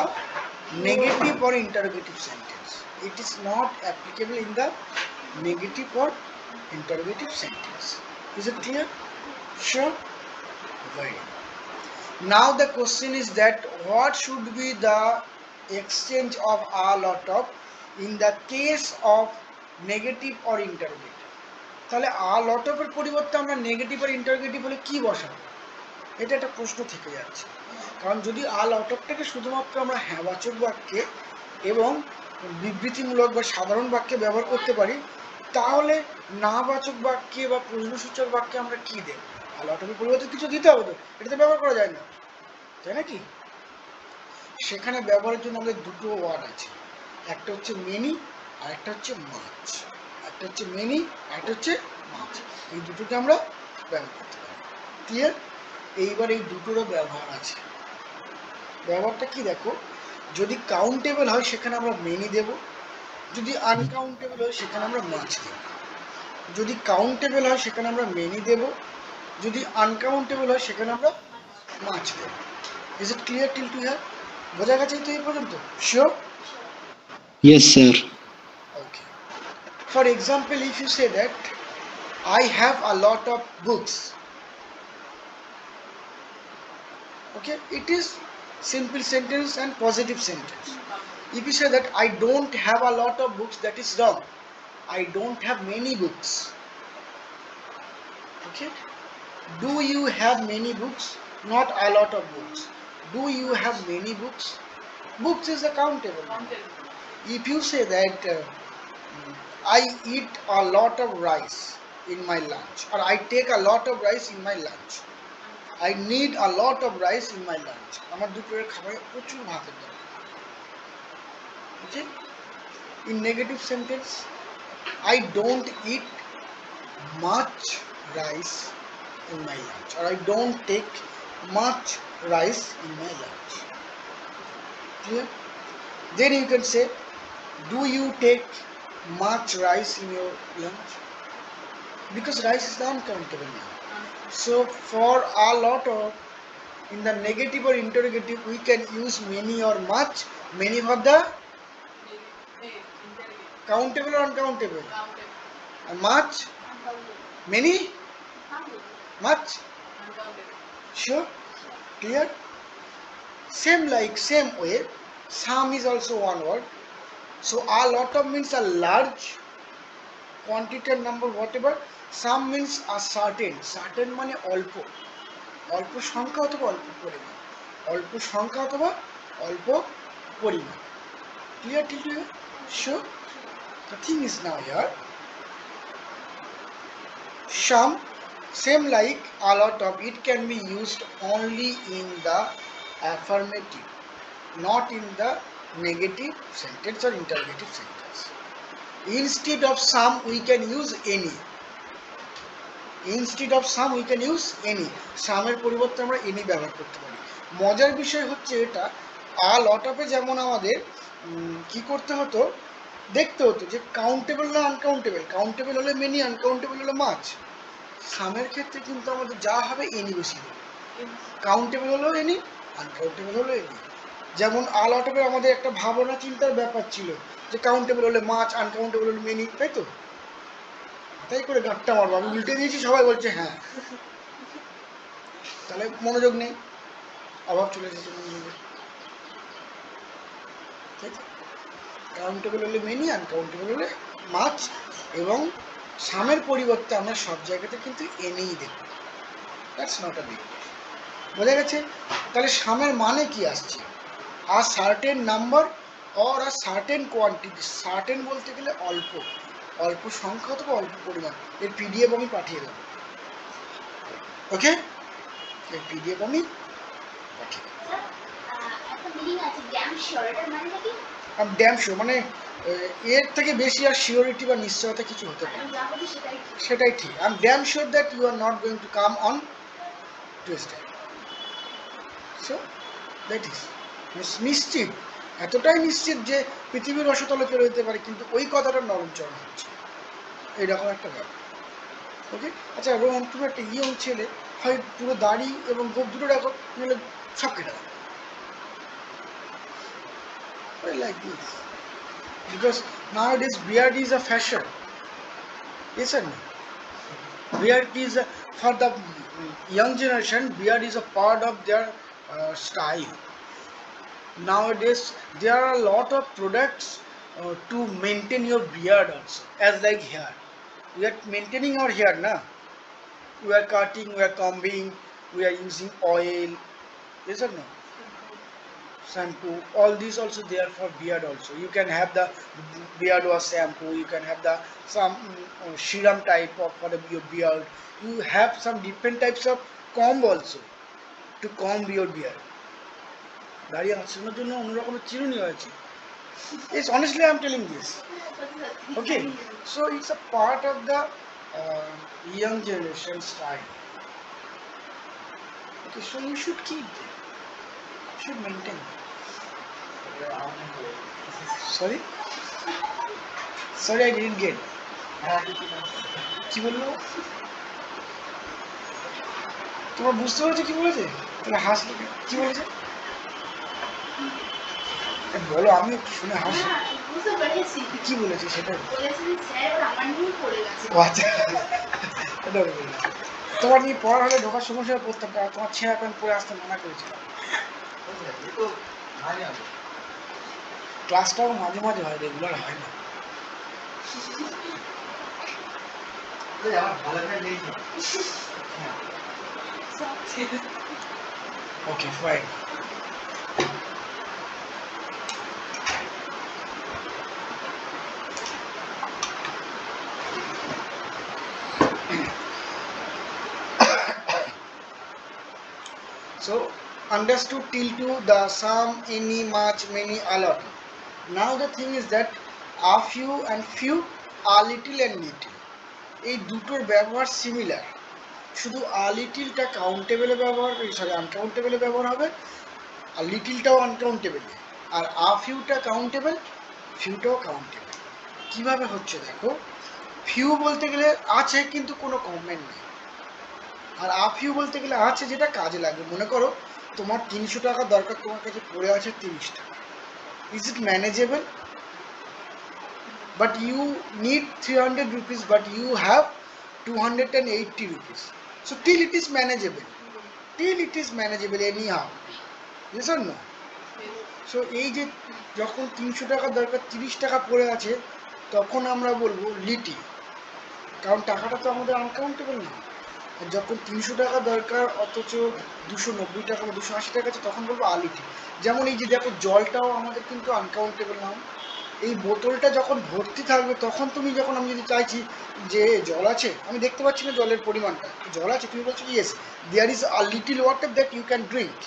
negative or interrogative sentence. It is not applicable in the negative or interrogative sentence. Is it clear? Sure? Very good. Now the question is that what should be the exchange of a lot of in the case of negative or interrogative? তাহলে a lot of এর পরিবর্তে আমরা negative আর interrogative বলে কি বসাবো? এটা একটা প্রশ্ন থেকে যাচ্ছে, কারণ যদি a lot of টাকে শুধুমাত্র আমরা হ্যাঁবাচক বাক্যে এবং বিবৃতিমূলক বা সাধারণ বাক্যে ব্যবহার করতে পারি, তাহলে নাবাচক বাক্যে বা প্রশ্নসূচক বাক্যে আমরা কি দেব? a lot of এর পরিবর্তে কিছু দিতে হবে তো, এটা তো ব্যবহার করা যায় না, তাই নাকি? সেখানে ব্যবহারের জন্য আমাদের দুটো ওয়ার্ড আছে, একটা হচ্ছে মেনি আর একটা হচ্ছে মাছ। একটা হচ্ছে মেনি আর একটা হচ্ছে মাছ, এই দুটোকে আমরা ব্যবহার করতে পারি। ক্লিয়ার? এইবার এই দুটোরও ব্যবহার আছে। ব্যবহারটা কি দেখো, যদি কাউন্টেবল হয় সেখানে আমরা মেনি দেব, যদি আনকাউন্টেবল হয় সেখানে আমরা মাছ দেব। যদি কাউন্টেবল হয় সেখানে আমরা মেনি দেব, যদি আনকাউন্টেবল হয় সেখানে আমরা মাছ দেব। Is it clear till to here? বোঝা গেছে তো এই পর্যন্ত? Sure? Yes, sir. Okay. For example, if you say that I have a lot of books, okay, it is simple sentence and positive sentence. If you say that I don't have a lot of books, that is wrong. I don't have many books. Okay. Do you have many books? Not a lot of books. Do you have many books? Books is a countable. If you say that I eat a lot of rice in my lunch, or I take a lot of rice in my lunch, I need a lot of rice in my lunch. আমার দুপুরের খাবারে প্রচুর ভাতের দরকার। Okay? In negative sentence, I don't eat much rice in my lunch, or I don't take much rice in my lunch. Clear? Then you can say, do you take much rice in your lunch? Because rice is the uncountable now. So for a lot of, in the negative or interrogative, we can use many or much. Many for the countable or uncountable, and much, many, much. Sure? Clear? Same way, some is also one word. So a lot of means a large quantity or number, whatever. Some means a certain. Certain মানে অল্প, অল্প সংখ্যা অথবা অল্প পরিমাণ, অল্প সংখ্যা অথবা অল্প পরিমাণ। Clear till here? Sure? The thing is now here, some, same like a lot of, it can be used only in the affirmative, not in the negative sentence or interrogative sentence. Instead of some, we can use any. Instead of some, we can use any. Some এর পরিবর্তে আমরা any ব্যবহার করতে পারি। মজার বিষয় হচ্ছে এটা, a lot of এ যেমন আমাদের কি করতে হতো, দেখতে হতো যে কাউন্টেবল না আনকাউন্টেবল, কাউন্টেবল হলে মেনি, আনকাউন্টেবল হলে মাছ। সামের ক্ষেত্রে কিন্তু আমাদের যা হবে এনি বেশি হবে, কাউন্টেবল হলেও এনি, আনকাউন্টেবল হলেও এনি। যেমন আ লট অফে আমাদের একটা ভাবনা চিন্তার ব্যাপার ছিল যে কাউন্টেবল হলে মাছ, আনকাউন্টেবল হলে মেনি, তাই তো? তাই করে গাঁটটা মারবো, আমি উল্টে দিয়েছি, সবাই বলছে হ্যাঁ, তাহলে মনোযোগ নেই, অভাব চলে এসেছে মনোযোগের। কাউন্টেবল হলে মেনি, আনকাউন্টেবল হলে মাছ, এবং সামের পরিবর্তে আমরা সব জায়গাতে কিন্তু এনেই দেখব। That's not a big deal. বোঝা গেছে? তাহলে সামের মানে কি আসছে? A certain number or a certain quantity. Certain বলতে গেলে অল্প, অল্প সংখ্যা অথবা অল্প পরিমাণ। এর পিডিএফ আমি পাঠিয়ে দেবো। ওকে, এর পিডিএফ আমি পাঠিয়ে দেবো। একটা মিনিং আছে ড্যাম শিওর, এটার মানে কি? ড্যাম শিওর মানে এর থেকে বেশি আর শিওরিটি বা নিশ্চয়তা কিছু হতে পারে, যা বলি সেটাই ঠিক। সেটাই ঠিক। I am damn sure that you are not going to come on Tuesday. So that is নিশ্চিত, এতটাই নিশ্চিত যে পৃথিবীর রসতলে চলে যেতে পারে, কিন্তু ওই কথাটা নরমচরণ হচ্ছে, এইরকম একটা ব্যাপার। ওকে, আচ্ছা রোহন, তুমি একটা ইয়ং ছেলে, হয় পুরো দাড়ি এবং গোপ দুটো রাখো, নাহলে সব কেটে দাও। Like this, because nowadays beard is a fashion. Yes or no? Beard is for the young generation, beard is a part of their style. Nowadays there are a lot of products to maintain your beard also, as like hair. We are maintaining our hair na, we are cutting, we are combing, we are using oil. Yes or no? Shampoo, all these also there for beard also. You can have the beard wash shampoo, you can have the some serum type of for your beard. You have some different types of comb also to comb your beard. দাঁড়িয়ে আঁচড়ানোর জন্য অন্যরকমের চিরুনি হয়েছে। Yes, honestly I am telling this. Okay, so it's a part of the young generation style. Okay, so you should keep them. You should maintain them. Sorry? Sorry, I didn't get. কি বললো? তোমার বুঝতে পারছো কি বলেছে? তাহলে হাসলে কি বলেছে? বলো, আমি একটু শুনে হাসি। না, বুঝতে পেরেছি। কি বলেছে সেটা? বলেছে যে স্যার ওর আমার নিয়েই পড়ে গেছে। ও আচ্ছা, এটা বললাম। তোমার নিয়ে পড়ার হলে ঢোকার সমস্যা পড়তাম, কারণ তোমার ছেঁড়া প্যান্ট পরে আসতে মানা করেছিলাম। ক্লাসটাও মাঝে মাঝে হয়, রেগুলার হয় না। ওকে, fine. So, understood till to the sum, any, much, many, a lot. Now the thing is that a few and few, a little and little. এই দুটোর ব্যবহার সিমিলার, শুধু আ লিটিলটা কাউন্টেবলে ব্যবহার, সরি আনকাউন্টেবলে ব্যবহার হবে, আর লিটিলটাও আনকাউন্টেবলে, আর আ ফিউটা কাউন্টেবল, ফিউটাও কাউন্টেবল। কীভাবে হচ্ছে দেখো, ফিউ বলতে গেলে আছে কিন্তু কোনো কমেন্ট নেই, আর আ ফিউ বলতে গেলে আছে যেটা কাজে লাগবে। মনে করো তোমার 300 টাকা দরকার, তোমার কাছে পড়ে আছে 30 টাকা। Is it manageable? But you need 300 rupees, but you have 280 rupees. So till it is manageable. Till it is manageable anyhow. Yes or no? So এই যে যখন 300 টাকা দরকার 30 টাকা পড়ে আছে, তখন আমরা বলবো লিটি, কারণ টাকাটা তো আমাদের আনকাউন্টেবল না। আর যখন 300 টাকা দরকার অথচ 290 টাকা বা 280 টাকা আছে, তখন বলবো আলিটি। যেমন এই যে দেখো, জলটাও আমাদের কিন্তু আনকাউন্টেবল না। এই বোতলটা যখন ভর্তি থাকবে, তখন তুমি যখন, আমি যদি চাইছি যে জল আছে, আমি দেখতে পাচ্ছি না জলের পরিমাণটা, জল আছে, তুমি বলছো yes there is a little water that you can drink.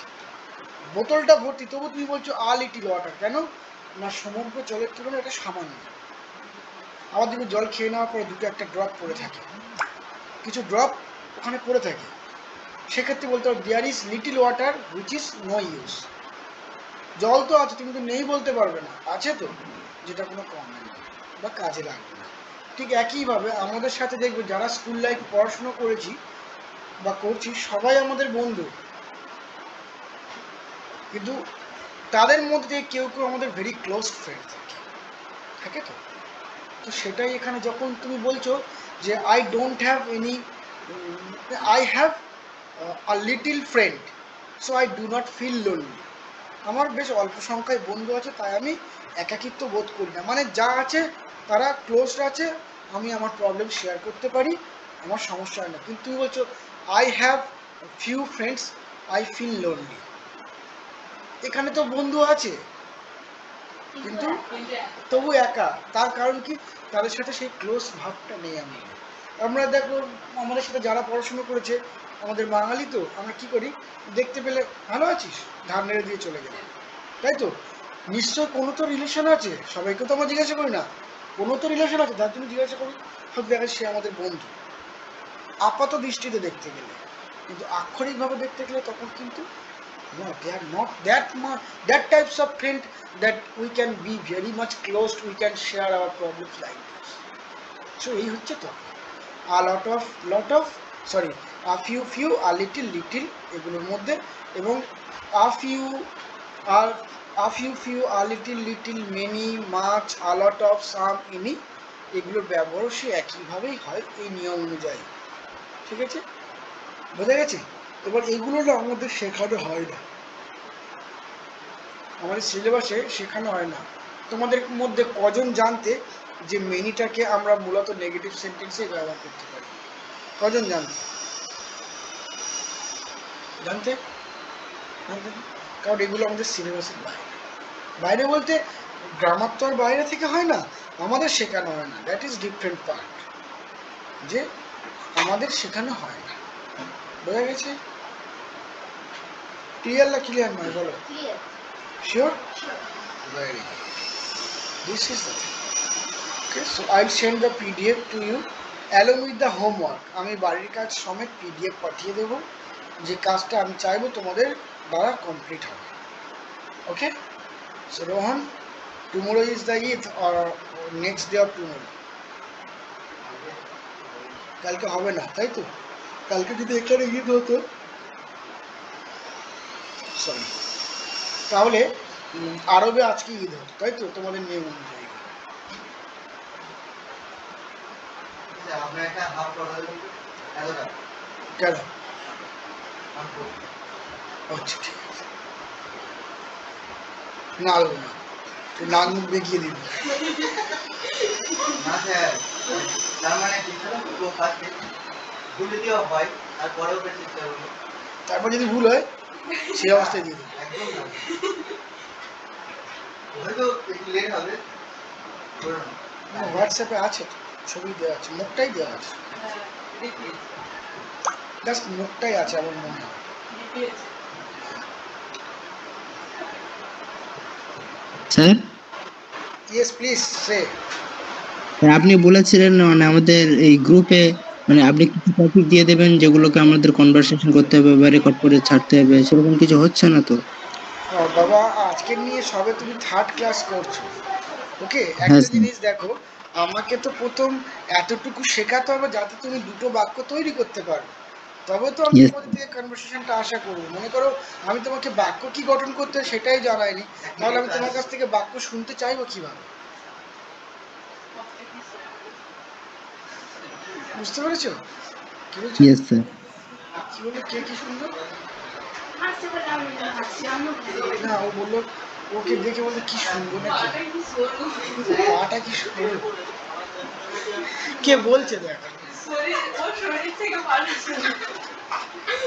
বোতলটা ভর্তি, তবু তুমি বলছো আ লিটিল ওয়াটার। কেন না? সমগ্র জলের তুলনায় এটা সামান্য। আবার তুমি জল খেয়ে নেওয়ার পরে দুটো একটা ড্রপ পড়ে থাকে, কিছু ড্রপ ওখানে পড়ে থাকে, সেক্ষেত্রে বলতে হবে there is little water which is no use. জল তো আছে, তুমি তো নেই বলতে পারবে না, আছে তো, যেটা কোনো কম নেই বা কাজে লাগবে না। ঠিক একইভাবে আমাদের সাথে দেখবে যারা স্কুল লাইফ পড়াশুনো করেছি বা করছি, সবাই আমাদের বন্ধু, কিন্তু তাদের মধ্যে কেউ কেউ আমাদের ভেরি ক্লোজ ফ্রেন্ড থাকে তো। তো সেটাই এখানে যখন তুমি বলছো যে I don't have any, I have a little friend, so I do not feel lonely. আমার বেশ অল্প সংখ্যায় বন্ধু আছে, তাই আমি একাকিত্ব বোধ করি না। মানে যা আছে তারা ক্লোজ আছে, আমি আমার প্রবলেম শেয়ার করতে পারি, আমার সমস্যা হয় না। কিন্তু তুমি বলছো I have few friends, I feel lonely. এখানে তো বন্ধু আছে, কিন্তু তবু একা। তার কারণ কি? তাদের সাথে সেই ক্লোজ ভাবটা নেই আমাদের। আমরা দেখো, আমাদের সাথে যারা পড়াশুনো করেছে, আমাদের বাঙালি তো, আমরা কি করি, দেখতে পেলে ভালো আছিস, ধার নেড়ে দিয়ে চলে গেলাম, তাই তো? নিশ্চয় কোনো তো রিলেশন আছে, সবাইকে তো আমরা জিজ্ঞাসা করি না, কোনো তো রিলেশন আছে, যার জন্য জিজ্ঞাসা করি, সব দেখা সে আমাদের বন্ধু আপাত দৃষ্টিতে দেখতে গেলে। কিন্তু আক্ষরিকভাবে দেখতে গেলে তখন কিন্তু no, they are not that types of friend that we can be very much close, we can share our problems like this. So এই হচ্ছে তো a lot of sorry a few a little এগুলোর মধ্যে, এবং a few a little many much a lot of some any, এগুলোর ব্যবহারও সে একইভাবেই হয় এই নিয়ম অনুযায়ী। ঠিক আছে, বোঝা গেছে? এবার এগুলো না আমাদের শেখানো হয় না, আমাদের সিলেবাসে শেখানো হয় না। তোমাদের মধ্যে কজন জানতে যে মেনিটাকে আমরা মূলত নেগেটিভ সেন্টেন্সে ব্যবহার করতে পারি? কজন জানতে? জানতে কারণ এগুলো আমাদের সিলেবাসের বাইরে। বাইরে বলতে গ্রামার তো আর বাইরে থেকে হয় না, আমাদের শেখানো হয় না, দ্যাট ইজ ডিফারেন্ট পার্ট, যে আমাদের শেখানো হয় না। বোঝা গেছে? ক্লিয়ার না ক্লিয়ার নয় বলো? Clear. Sure? Very good. This is the thing. Okay, so I'll send the PDF to you along with the homework. আমি বাড়ির কাজ সমেত PDF পাঠিয়ে দেবো, যে কাজটা আমি চাইবো তোমাদের দ্বারা কমপ্লিট হবে। Okay, so Rohan, tomorrow is the Eid or next day of tomorrow? কালকে হবে না, তাই তো? কালকে যদি এখানে ঈদ হতো, সরি, তাহলে আরবে আজকে ঈদ হতো, তাই তো? তোমাদের নিয়ম অনুযায়ী। কেন? আচ্ছা ঠিক আছে, না দেবো না, তুই নাক মুখ দেখিয়ে দিবি। তারপর যদি ভুল হয় সেই অবস্থায় দিয়ে দেবো। হোয়াটসঅ্যাপে আছে তো, ছবি দেওয়া আছে, মুখটাই দেওয়া আছে, জাস্ট মুখটাই আছে আমার মনে হয়। স্যার ইয়েস প্লিজ সে। আপনি বলেছিলেন মানে আমাদের এই গ্রুপে মানে আপনি কিছু টপিক দিয়ে দেবেন যেগুলোকে আমাদের কনভারসেশন করতে হবে বা রেকর্ড করে ছাড়তে হবে, সেরকম কিছু হচ্ছে না তো? বাবা আজকে নিয়ে সবে তুমি 3rd ক্লাস করছো, ওকে? হ্যাঁ একটা স্যার। জিনিস দেখো, আমাকে তো প্রথম এতটুকু শেখাতে হবে যাতে তুমি দুটো বাক্য তৈরি করতে পারো, তবে তো আমি ইয়েস। তোমাদের থেকে কনভারসেশনটা আশা করবো। মনে করো আমি তোমাকে বাক্য কি গঠন করতে হয় সেটাই জানাইনি, তাহলে আমি তোমার কাছ থেকে বাক্য শুনতে চাইবো কিভাবে? বুঝতে পেরেছো কি বলছো? Yes sir. কি বললো, কে কি শুনলো? হাসছে বলে আমি হাসছি, আমিও খুশি। না, ও বললো ওকে দেখে বললো কি শুনবো না কি, পাটা কি শুনবো? কে বলছে দেখো,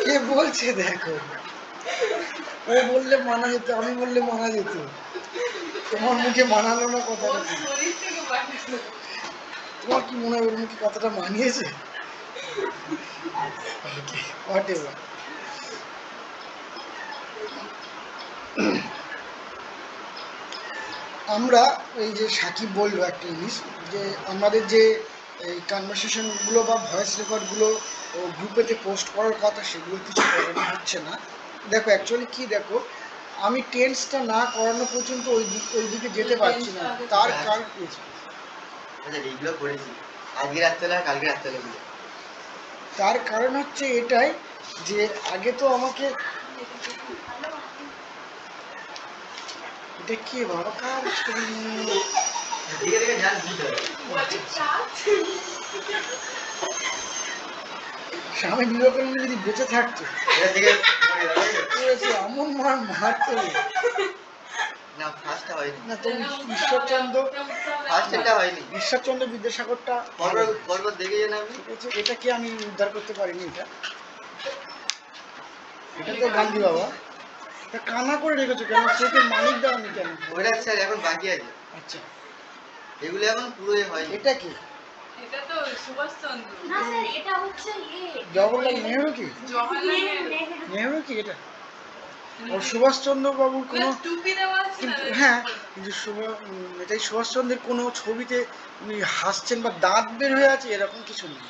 কে বলছে দেখো, ও বললে মানা যেত, আমি বললে মানা যেত, তোমার মুখে মানালো না কথাটা কি? তোমার কি মনে হয় ওর মুখে কথাটা মানিয়েছে? হোয়াটএভার। আমরা এই যে সাকিব বললো একটা জিনিস, যে আমাদের যে এই কনভারসেশনগুলো বা ভয়েস রেকর্ডগুলো গ্রুপেতে পোস্ট করার কথা, সেগুলো কিছু করানো হচ্ছে না। দেখো অ্যাকচুয়ালি কি, দেখো আমি টেন্সটা না করানো পর্যন্ত ওই দিকে যেতে পারছি না, তার কারণ তার কারণ হচ্ছে এটাই যে আগে তো আমাকে, এটা কি বাবা কার স্বামী বিবেকানন্দ যদি বেঁচে থাকতো এমন মার মারতো না। তুমি ঈশ্বরচন্দ্র বিদ্যাসাগরটা ঠিক আছে, এটাকে আমি উদ্ধার করতে পারিনি। এটা তো গান্ধী বাবা। এটা কানা করে রেখেছো কেন? চোখে মানিক দেওয়ানি কেন? এখন বাকি আছে, আচ্ছা এগুলো এখন পুরোই হয়নি। এটা কি? এটা তো সুভাষচন্দ্র। না স্যার, এটা হচ্ছে জওহরলাল নেহরু কি? জওহরলাল নেহেরু। নেহরু কি এটা? ওর সুভাষচন্দ্র বাবুর কোনো, টুপি দেওয়া আছে না? কিন্তু হ্যাঁ, কিন্তু এটাই সুভাষচন্দ্রের কোনো ছবিতে উনি হাসছেন বা দাঁত বের হয়ে আছে এরকম কিছু নেই।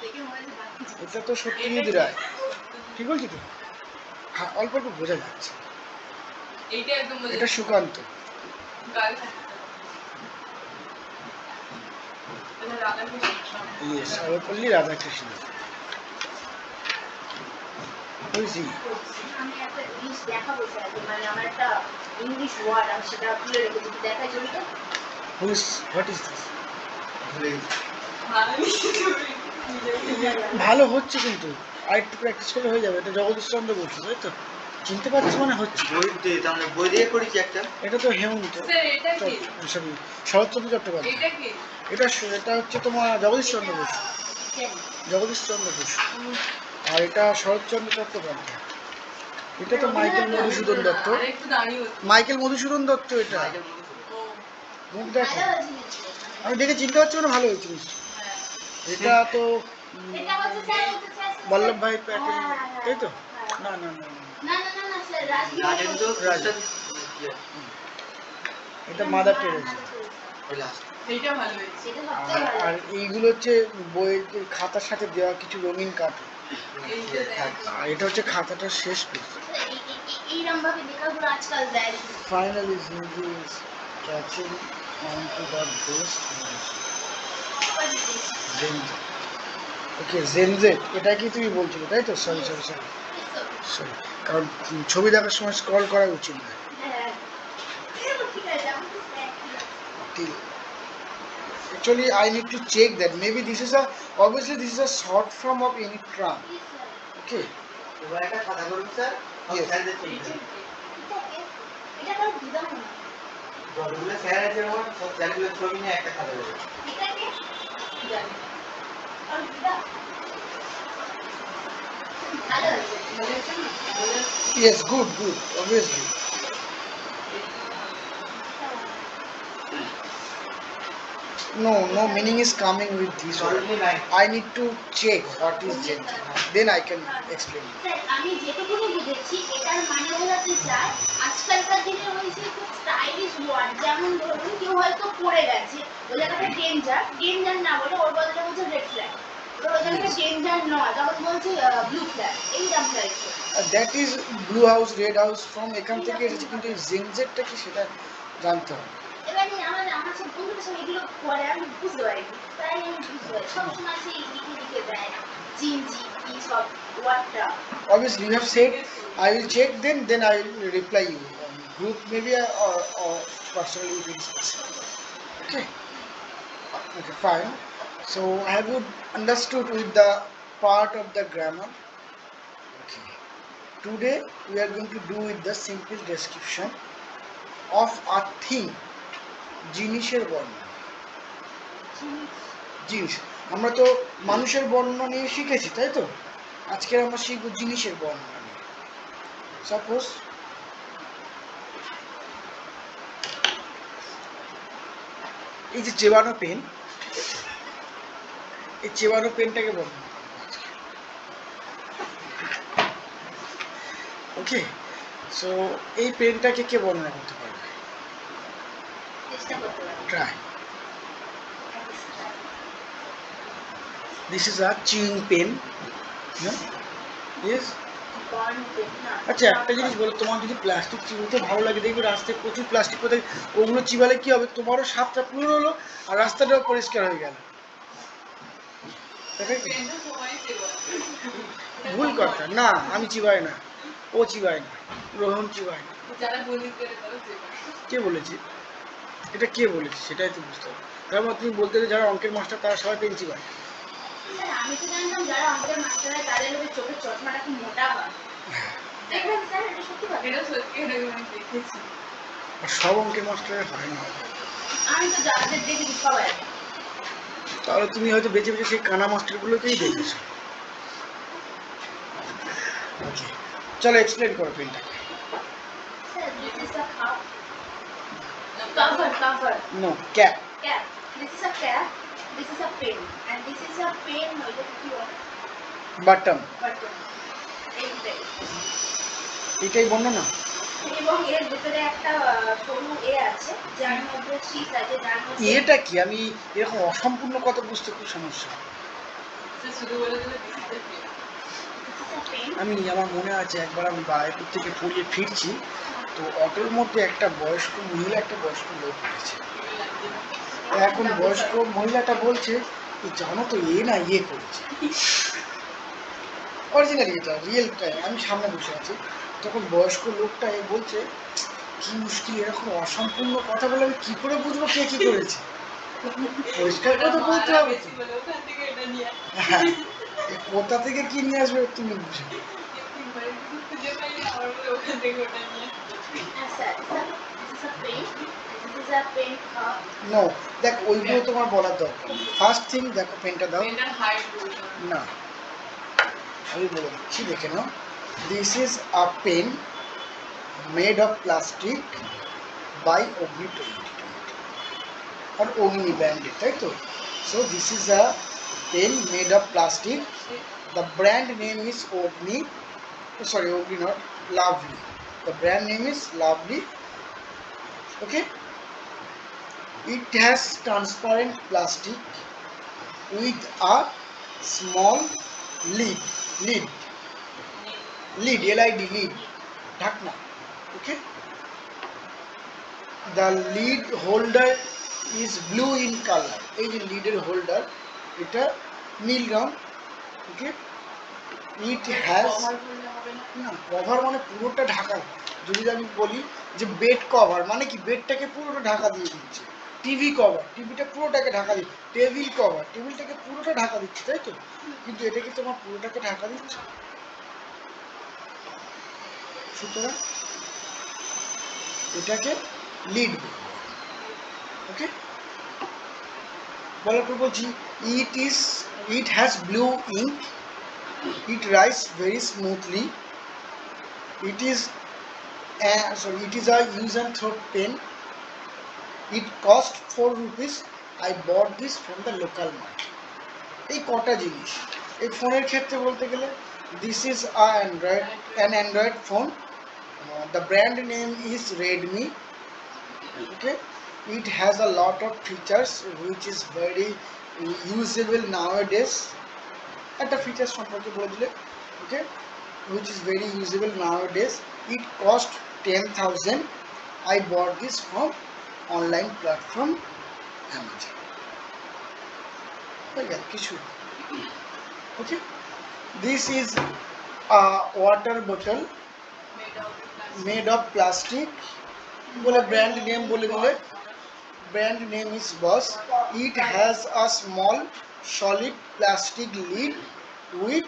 দেখে মনে হচ্ছে বাকি ছিল। এটা তো সত্যজিৎ রায়, ঠিক বলছি তো? হ্যাঁ, অল্প একটু বোঝা যাচ্ছে। এইটা একদম বোঝা এটা সুকান্ত। গাল থাকে। এটা রাধাকৃষ্ণ। ইয়েস, সর্বপল্লী রাধাকৃষ্ণ। বুঝছি। আমি একটা জিনিস দেখাবো স্যার, মানে আমার একটা ইংলিশ ওয়ার্ড আমি সেটা তুলে রেখেছি, একটু দেখাই ছবিটা। What is this? ভালো ভালো হচ্ছে কিন্তু আরেকটু প্র্যাকটিস করলে হয়ে যাবে। এটা জগদীশচন্দ্র বলছে, তাই তো? চিনতে পারছি মানে হচ্ছে। বই দিয়ে করেছি একটা। এটা তো হেমন্ত, স্যার এটা কি? সরি শরৎচন্দ্র চট্টোপাধ্যায়। এটা কি? এটা হচ্ছে তোমার জগদীশচন্দ্র বসু, জগদীশচন্দ্র বসু। আর এটা শরৎচন্দ্র চট্টোপাধ্যায়। এটা তো মাইকেল মধুসূদন দত্ত। আর একটু দাঁড়িয়ে হচ্ছে। মাইকেল মধুসূদন দত্ত এটা। ও মুখ দেখো, ভালো হয়েছে। আমি দেখে চিনতে পারছি না, ভালো হয়েছে নিশ্চয়ই। হ্যাঁ। এটা তো এটা হচ্ছে স্যার, হচ্ছে স্যার, বল্লভ ভাই প্যাটেল, হ্যাঁ, তাই তো? হ্যাঁ। না না না না, না না না না স্যার, রাজেন্দ্র রাজা। এটা মাদার টেরেসা। এইটা ভালো হয়েছে। সেটা আর সবচেয়ে ভালো। আর এইগুলো হচ্ছে বইয়ের খাতার সাথে দেওয়া কিছু রঙিন কার্টুন। এই যে থাক। আর এটা হচ্ছে খাতাটার শেষ পেজ। এইরকম ভাবে লেখাগুলো আজকাল দেয়। Finally, Zinzi is catching on to the best news. Zenze. Okay, Zenze. এটা কি তুমি বলছিলে তাই তো? সরি সরি সরি সরি, কারণ ছবি দেখার সময় স্ক্রল করা উচিত না। হ্যাঁ ঠিক আছে আমি Actually, I need to check that. Maybe this is a, obviously this is a short form of any term. Okay. এবার একটা খাতা করুন স্যার, সব Yes. স্যারদের ছবি দেন। এটা কারো দিদা না যতগুলো স্যার আছে আমার সব স্যারগুলোর ছবি নিয়ে একটা খাতা করুন। এটাকে জানি আর দিদা ভালো আছে বলেছেন না বলে Yes, good, good. Obviously. No, no meaning is coming with this one. সরলনি line. I need to check what is Zenze. Then I can explain. Sir আমি যেটুকুনি বুঝেছি এটার মানে বোঝাতে চায় আজকালকার দিনে হয়েছে খুব স্টাইলিশ ওয়ার্ড, যেমন ধরুন কেউ হয়তো পড়ে গেছে ওই জায়গাটা ডেঞ্জার, ডেঞ্জার না বলে ওর বদলে বলছে রেড ফ্ল্যাগ, ওই জায়গাটা ডেঞ্জার নয় তখন বলছে ব্লু ফ্ল্যাগ, এই দাম চাইছে। That is Blue House, Red House from এখান থেকে এসেছে, কিন্তু Zenze-টা কি সেটা জানতে হবে। এবারে আমার সব বন্ধুদের সঙ্গে এগুলো পড়ে আমি বুঝতে পারি, তাই আমি বুঝতে পারি সবসময় সেই লিখে লিখে দেয় জিনজি কি সব ওয়ার্ডটা। Obviously, you have said I will check, then I will reply you on group maybe, or personally we will discuss. Okay. Okay, fine. So have you understood with the part of the grammar? Okay. Today we are going to do with the simple description of a thing. জিনিসের বর্ণনা। জিনিস, আমরা তো মানুষের বর্ণনা নিয়ে শিখেছি তাই তো, আজকে আমরা শিখব জিনিসের বর্ণনা নিয়ে। সাপোজ এই যে চেবানো পেন, এই চেবানো পেনটাকে বর্ণনা করবো আজকে। ওকে, সো এই পেনটাকে কে বর্ণনা করতে পারবে? চেষ্টা করতে পারি। Try. This is a chewing pen. Yes. আচ্ছা একটা জিনিস বলো, তোমার যদি প্লাস্টিক চিবোতে ভালো লাগে, দেখবে রাস্তায় প্রচুর প্লাস্টিক কোথায়, ওগুলো চিবালে কি হবে, তোমারও স্বাদটা পূরণ হলো আর রাস্তাটাও পরিষ্কার হয়ে গেল। তাই কি? পেনটা সবাই দেবো ভুল কথা না, আমি চিবাই না, ও চিবায় না, রোহন চিবায় না। যারা গণিত করে তারা দেবে কে বলেছে এটা, কে বলেছে সেটাই তো বুঝতে হবে। তারপর তুমি বলতে যে যারা অঙ্কের মাস্টার তারা সবাই পেন চিবায়। স্যার আমি তো জানতাম যারা অঙ্কের মাস্টার হয় তাদের লোকের চোখের চশমাটা খুব মোটা হয়। দেখবেন স্যার এটা সত্যি কথা। এটা সত্যি এটা আমি দেখেছি আর সব অঙ্কের মাস্টারের হয় না। আমি তো যাদের দেখেছি সবাই। তাহলে তুমি হয়তো বেঁচে বেঁচে সেই কানা মাস্টারগুলোকেই দেখেছো। ওকে, চলো এক্সপ্লেন করো পেনটাকে। Sir this is a cup, cover no, cap. cap, this is a cap, this is a pen and this is a pen ওইটা কি বলে বাটন। বাটন, এইটাই। এটাই বর্ণনা। এবং এর ভিতরে একটা সরু এ আছে যার মধ্যে শীত আছে, যার মধ্যে এটা কি, আমি এরকম অসম্পূর্ণ কথা বুঝতে খুব সমস্যা। সে শুধু বলে দিলে দিতে পেন পেন। আমি আমার মনে আছে একবার আমি বারাইপুর থেকে পড়িয়ে ফিরছি, তো অটোর মধ্যে একটা বয়স্ক মহিলা একটা বয়স্ক লোক উঠেছে। এখন বয়স্ক মহিলাটা বলছে জানো তো এ না ইয়ে করেছে, অরিজিনালি এটা রিয়েলটাই, আমি সামনে বসে আছি। তখন বয়স্ক লোকটা এ বলছে কি মুশকিল, এরকম অসম্পূর্ণ কথা বলে আমি কি করে বুঝবো কে কি করেছে, পরিষ্কার কথা বলতে হবে তো। বলে ওখান থেকে এটা নিয়ে হ্যাঁ, এ কোথা থেকে কি নিয়ে আসবে তুমি বুঝে। খুঁজে পাইনি আমার বলে ওখান থেকে ওটা নিয়ে sir this is a pen, this is a pen cup. No, দেখ ওইগুলো তোমার বলার দরকার। ফার্স্ট থিং দেখো পেনটা দাও। পেনটার হাইট বলতে না, আমি বলে দিচ্ছি, দেখে নাও। This is a pen made of plastic by Agni 2020 আর অগ্নি ব্র্যান্ডেড, তাই তো। So this is a pen made of plastic, the brand name is Agni, sorry Agni not, lovely, the brand name is lovely. Okay, it has transparent plastic with a small lid lid lid LID lid ঢাকনা okay the lid holder is blue in colour এই যে লিডের holder এটা নীল রং ওকে it has না cover মানে পুরোটা ঢাকা যদি আমি বলি যে বেড কভার মানে কি বেডটাকে পুরোটা ঢাকা দিয়ে দিচ্ছে টিভি কভার টিভিটা পুরোটাকে ঢাকা দিচ্ছে টেবিল কভার টেবিলটাকে পুরোটা ঢাকা দিচ্ছে তাই তো কিন্তু এটা কি তোমার পুরোটাকে ঢাকা দিচ্ছে সুতরাং এটাকে লিড ওকে বলার পর বলছি it has blue ink it writes very smoothly it is a use and throw pen it cost 4 rupees I bought this from the local market এই কটা জিনিস এই ফোনের ক্ষেত্রে বলতে গেলে this is an android phone the brand name is Redmi okay it has a lot of features which is very usable nowadays একটা feature সম্পর্কে বলে দিলে ওকে which is very usable nowadays it cost 10,000 I bought this from online platform Amazon কিছু okay this is a water bottle made of plastic বলে brand name বলে দিলে brand name is Boss it has a small solid plastic lid with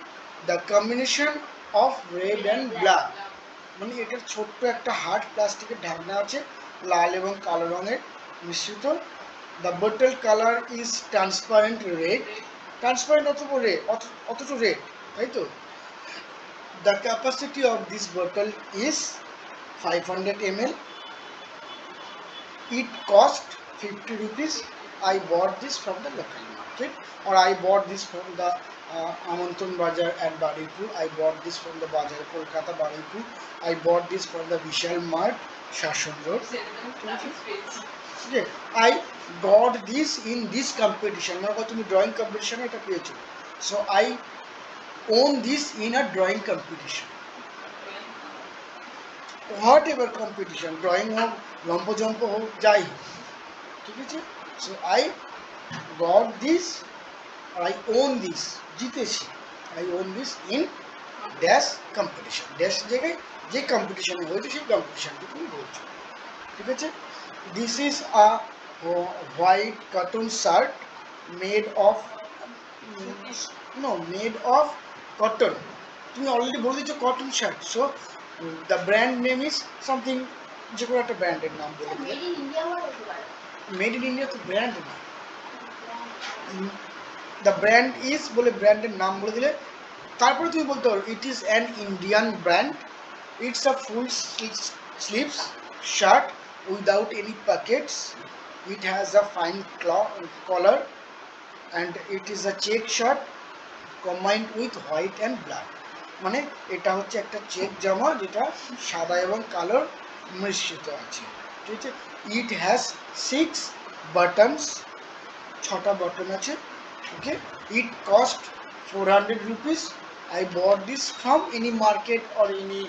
the combination of red and black মানে এটার ছোট্ট একটা hard প্লাস্টিকের ঢাকনা আছে লাল এবং কালো রঙের মিশ্রিত the bottle color is transparent red transparent অথচ red তাই তো the capacity of this bottle is 500 ml it cost 50 rupees I bought this from the local market or I bought this from the Amantran Bazar at Baripur I bought this from the Bazar Kolkata Baripur I bought this from the Vishal Mart Shashan Road okay I got this in this competition মানে তুমি drawing competition এটা পেয়েছো so I own this in a drawing competition whatever competition drawing হোক লম্পজম্প হোক যাই হোক ঠিক আছে so I got this I own this জিতেছি I own this in dash competition dash জায়গায় যে কম্পিটিশনে হয়েছে সেই কম্পিটিশনটি তুমি বলছো ঠিক আছে this is a white cotton shirt made of cotton তুমি অলরেডি বলে দিচ্ছ cotton shirt so the brand name is something যে কোনো একটা ব্র্যান্ডের নাম বলে দিলে মেড ইন ইন্ডিয়া হতে পারে মেড ইন ইন্ডিয়া তো ব্র্যান্ড না দ্য ব্র্যান্ড ইজ বলে ব্র্যান্ডের নাম বলে দিলে তারপরে তুমি বলতে পারো it is an Indian brand it's a full sleeves shirt without any pockets it has a fine collar and it is a check shirt combined with white and black মানে এটা হচ্ছে একটা চেক জামা যেটা সাদা এবং কালোর মিশ্রিত আছে ঠিক আছে ইট হ্যাজ 6 বাটনস 6টা বাটন আছে okay it cost 400 rupees I bought this from any market or any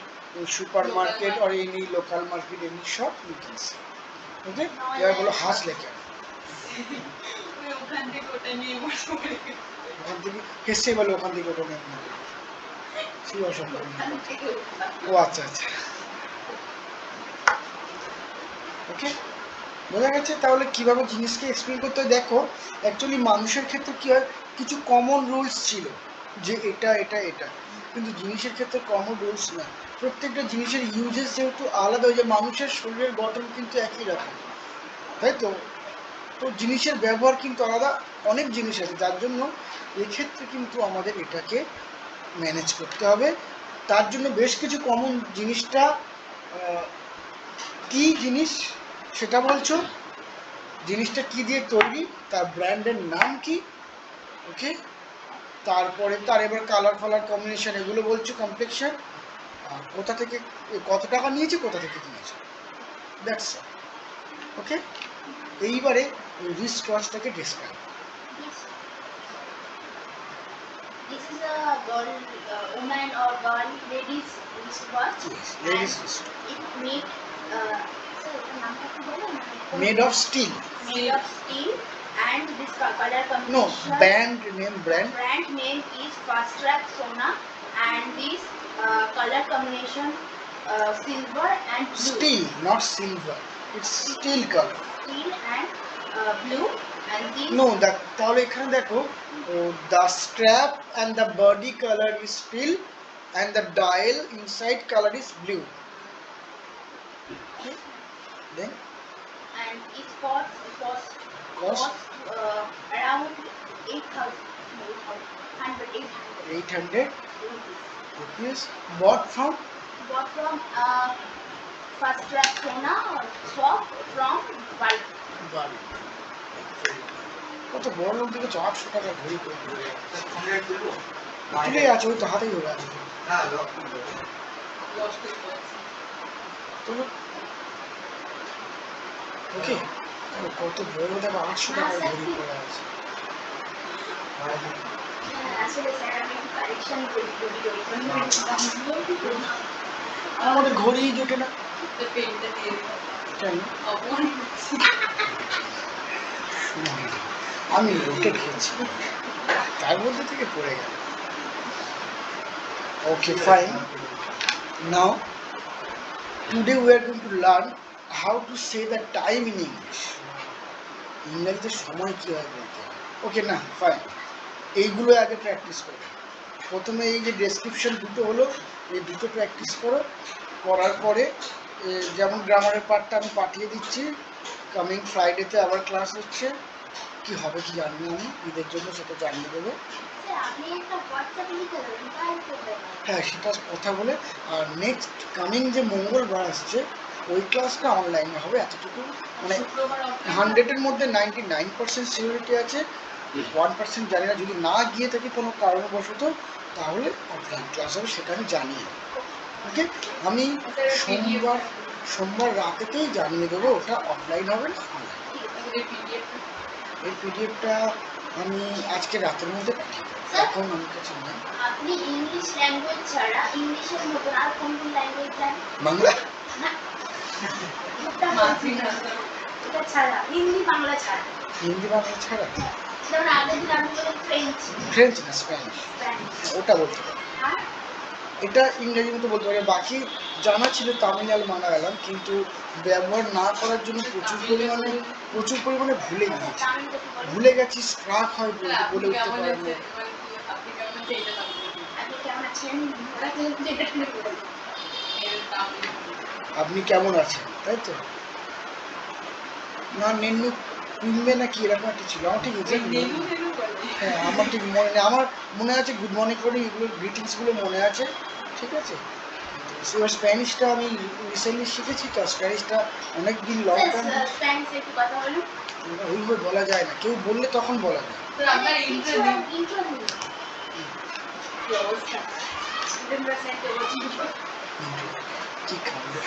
supermarket or any local market any shop you can see okay এবার বলো হাসলে কেন ওখান থেকে ওটা নিয়ে বসে ওখান থেকে হেসে বলো ওখান থেকে ওটা নিয়ে সেই অসম্ভব ও আচ্ছা আচ্ছা ওকে বোঝা গেছে তাহলে কিভাবে জিনিসকে এক্সপ্লেন করতে হয় দেখো অ্যাকচুয়ালি মানুষের ক্ষেত্রে কি হয় কিছু কমন রুলস ছিল যে এটা এটা এটা কিন্তু জিনিসের ক্ষেত্রে কমন রুলস না প্রত্যেকটা জিনিসের ইউজেস যেহেতু আলাদা হয়ে যায় মানুষের শরীরের গঠন কিন্তু একই রকম তাই তো তো জিনিসের ব্যবহার কিন্তু আলাদা অনেক জিনিস আছে যার জন্য এক্ষেত্রে কিন্তু আমাদের এটাকে ম্যানেজ করতে হবে তার জন্য বেশ কিছু কমন জিনিসটা কি জিনিস সেটা বলছো জিনিসটা কি দিয়ে তৈরি তার ব্র্যান্ডের নাম কি ওকে তারপরে তার এবার কালার ফালার কম্বিনেশন এগুলো বলছো কমপ্লেক্সন কোথা থেকে কত টাকা নিয়েছে কোথা থেকে কিনেছে দ্যাটস ওকে এইবারে রিস্ক ক্রসটাকে describe This is a girl, woman or girl, ladies wristwatch. Yes, ladies And wrist. it made, sir, এটার নামটা কি বলেন? Made of steel. Made of steel, and this color No, combination. brand Brand name is Fast Track Sona, and this color combination silver and blue. steel, not silver. It's steel color. Steel and blue, and this. No, that তাহলে এখানে দেখো the strap and the body color is steel and the dial inside color is blue. Okay. Then And it cost around 800 rupees. Bought from Bought from Fast Track Sona shop from Bali. Bali. কত বড় লোক দেখেছো 800 টাকা ঘড়ি করে ফোনে তুলবো তুলে আছে ওই তো হাতেই ধরে আছে না লক করবো ওকে কত বড় দেখো 800 টাকা ঘড়ি করে আছে আসলে স্যার আমি কালেকশন করি আমাদের ঘড়ি জোটে না The paint that you কেন one. আমি রোটে খেয়েছি তার মধ্যে থেকে পড়ে গেল okay fine now today we are going to learn how to say the time in English ইংরেজিতে সময় কী হয় বলতে ওকে না ফাইন এইগুলো আগে প্র্যাকটিস করো প্রথমে এই যে ডেসক্রিপশন দুটো হলো এই দুটো প্র্যাকটিস করো করার পরে যেমন গ্রামারের পার্টটা আমি পাঠিয়ে দিচ্ছি কামিং ফ্রাইডেতে আবার ক্লাস হচ্ছে কি হবে কি জানি না আমি ঈদের জন্য সেটা জানিয়ে দেবো স্যার আপনি একটা হোয়াটসঅ্যাপ লিখে দেবেন তাই করবেন হ্যাঁ সেটা কথা বলে আর নেক্সট কামিং যে মঙ্গলবার আসছে ওই ক্লাসটা অনলাইনে হবে এতটুকু মানে শুক্রবার offline 100-এর মধ্যে 99% সিকিউরিটি আছে 1% জানি না যদি না গিয়ে থাকি কোনো কারণবশত তাহলে অফলাইন ক্লাস হবে সেটা আমি জানিয়ে দেবো ওকে আমি সোমবার রাতেতেই জানিয়ে দেবো ওটা অফলাইন হবে না অনলাইন এই PDF এই পিডিএফটা আমি আজকে রাতের মধ্যে পাঠিয়ে দেবো এখন আমার কাছে নেই আপনি ইংলিশ ল্যাঙ্গুয়েজ ছাড়া ইংলিশের মতন আর কোন কোন ল্যাঙ্গুয়েজ জানেন বাংলা না ওটা বলছি না এটা ছাড়া হিন্দি বাংলা ছাড়া হিন্দি বাংলা ছাড়া যেমন আগের দিন আপনি বলেন ফ্রেঞ্চ ফ্রেঞ্চ না স্প্যানিশ স্প্যানিশ ওটা বলতে পারি আর এটা ইংরেজি মতো বলতে পারি বাকি জানা ছিল তামিল আর মালায়ালাম কিন্তু ব্যবহার না করার জন্য প্রচুর পরিমাণে ভুলে গিয়েছি তামিলটা কি বলেন ভুলে গেছি স্ট্রাক হয় বলে আপনি বলে উঠতে কেমন পারেন আছেন আপনি কেমন আছেন এটা নাম বলুন আপনি কেমন আছেন ওরা কিন্তু এটা শুনে বলেন এর নাম আপনি কেমন আছেন তাই তো না নেনু কুইমবে নাকি এরকম একটা ছিল আমার ঠিক এক্সাক্ট নেনু নেনু করে হ্যাঁ আমার ঠিক মনে নেই আমার মনে আছে গুড মর্নিং করে এগুলো গ্রিটিংসগুলো মনে আছে ঠিক আছে এবার স্প্যানিশটা আমি রিসেন্টলি শিখেছি তো স্প্যানিশটা অনেক দিন লং টার্ম স্প্যানিশে একটু কথা বলুন ওইভাবে বলা যায় না কেউ বললে তখন বলা যায় তো আপনার ইন্টার দিন ইন্ট্রো দিন কি অবস্থা তোমরা সেন্টে বলছি কি খাবে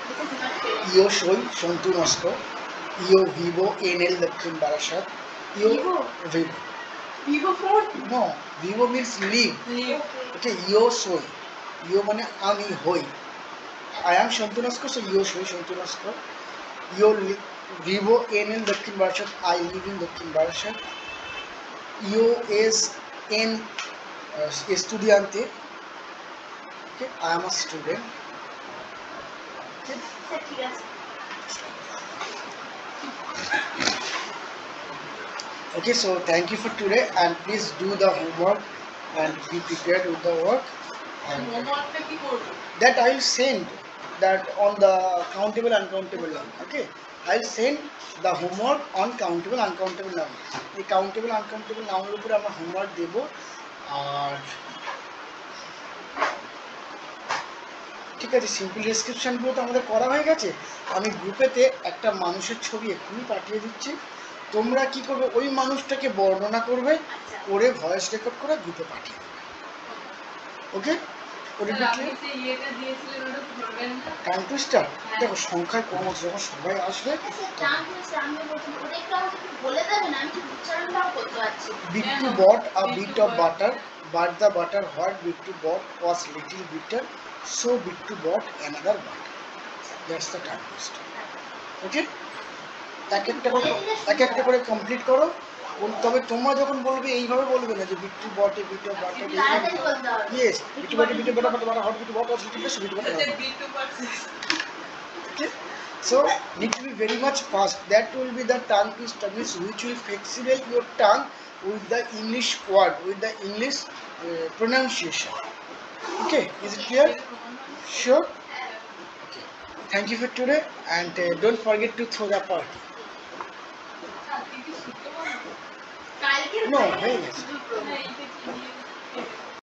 This is not fair. Yo soy Sontu Nosco. Yo vivo en el Dakshin Barashat. Yo Vivo? vivo. Vivo phone No, vivo means live. leave Okay, yo soy. Yo মানে আমি হই. I am Sontu Nosco, so yo soy Sontu Nosco. Yo vivo en el Dakshin Barashat. I live in Dakshin Barashat. Yo es en estudiante. Okay, I am a student. Okay. Sir ঠিক আছে Okay, so thank you for today and please do the homework and be prepared with the work and হোমওয়ার্কটা কি করব that I will send that on the countable uncountable number. Okay, I will send the homework on countable uncountable number. এই countable uncountable number উপরে আমরা homework দেব আর ঠিক আছে simple ডেসক্রিপশনগুলো তো আমাদের করা হয়ে গেছে আমি গ্রুপেতে একটা মানুষের ছবি এক্ষুনি পাঠিয়ে দিচ্ছি তোমরা কি করবে ওই মানুষটাকে বর্ণনা করবে আচ্ছা করে ভয়েস রেকর্ড করে গ্রুপে পাঠিয়ে দেবে ওকে স্যার আপনি সেই ইয়েটা দিয়েছিলেন ওটা করবেন বলেন না টাইম টুইস্টার দেখো সংখ্যায় কম আছে, যখন সবাই আসবে টান টুইস্ট আমি বলছি ওটা একটু আমাকে একটু বলে দেবেন, আমি ঠিক উচ্চারণটাও করতে পারছি না। bit to bought a bit of butter, but the butter what bit to bought was little bitter, so bit to bought another butter. That's the time twister. Okay? এক একটা করে কমপ্লিট করো। তবে তোমরা যখন বলবে এইভাবে বলবে না যে bit to bought bit of butter, তাড়াতাড়ি বলতে হবে। Yes bit to bought bit of butter butter hot bit bought of little bit bit bought. Okay? So need to be very much fast. That will be the tongue twister, means which will flexible your tongue with the English word, with the English pronunciation. Okay, is it clear? Sure. Okay. Thank you for today, and don't forget to throw the party. কালকের No, বাইরে very nice. শুধু problem. এইটা কি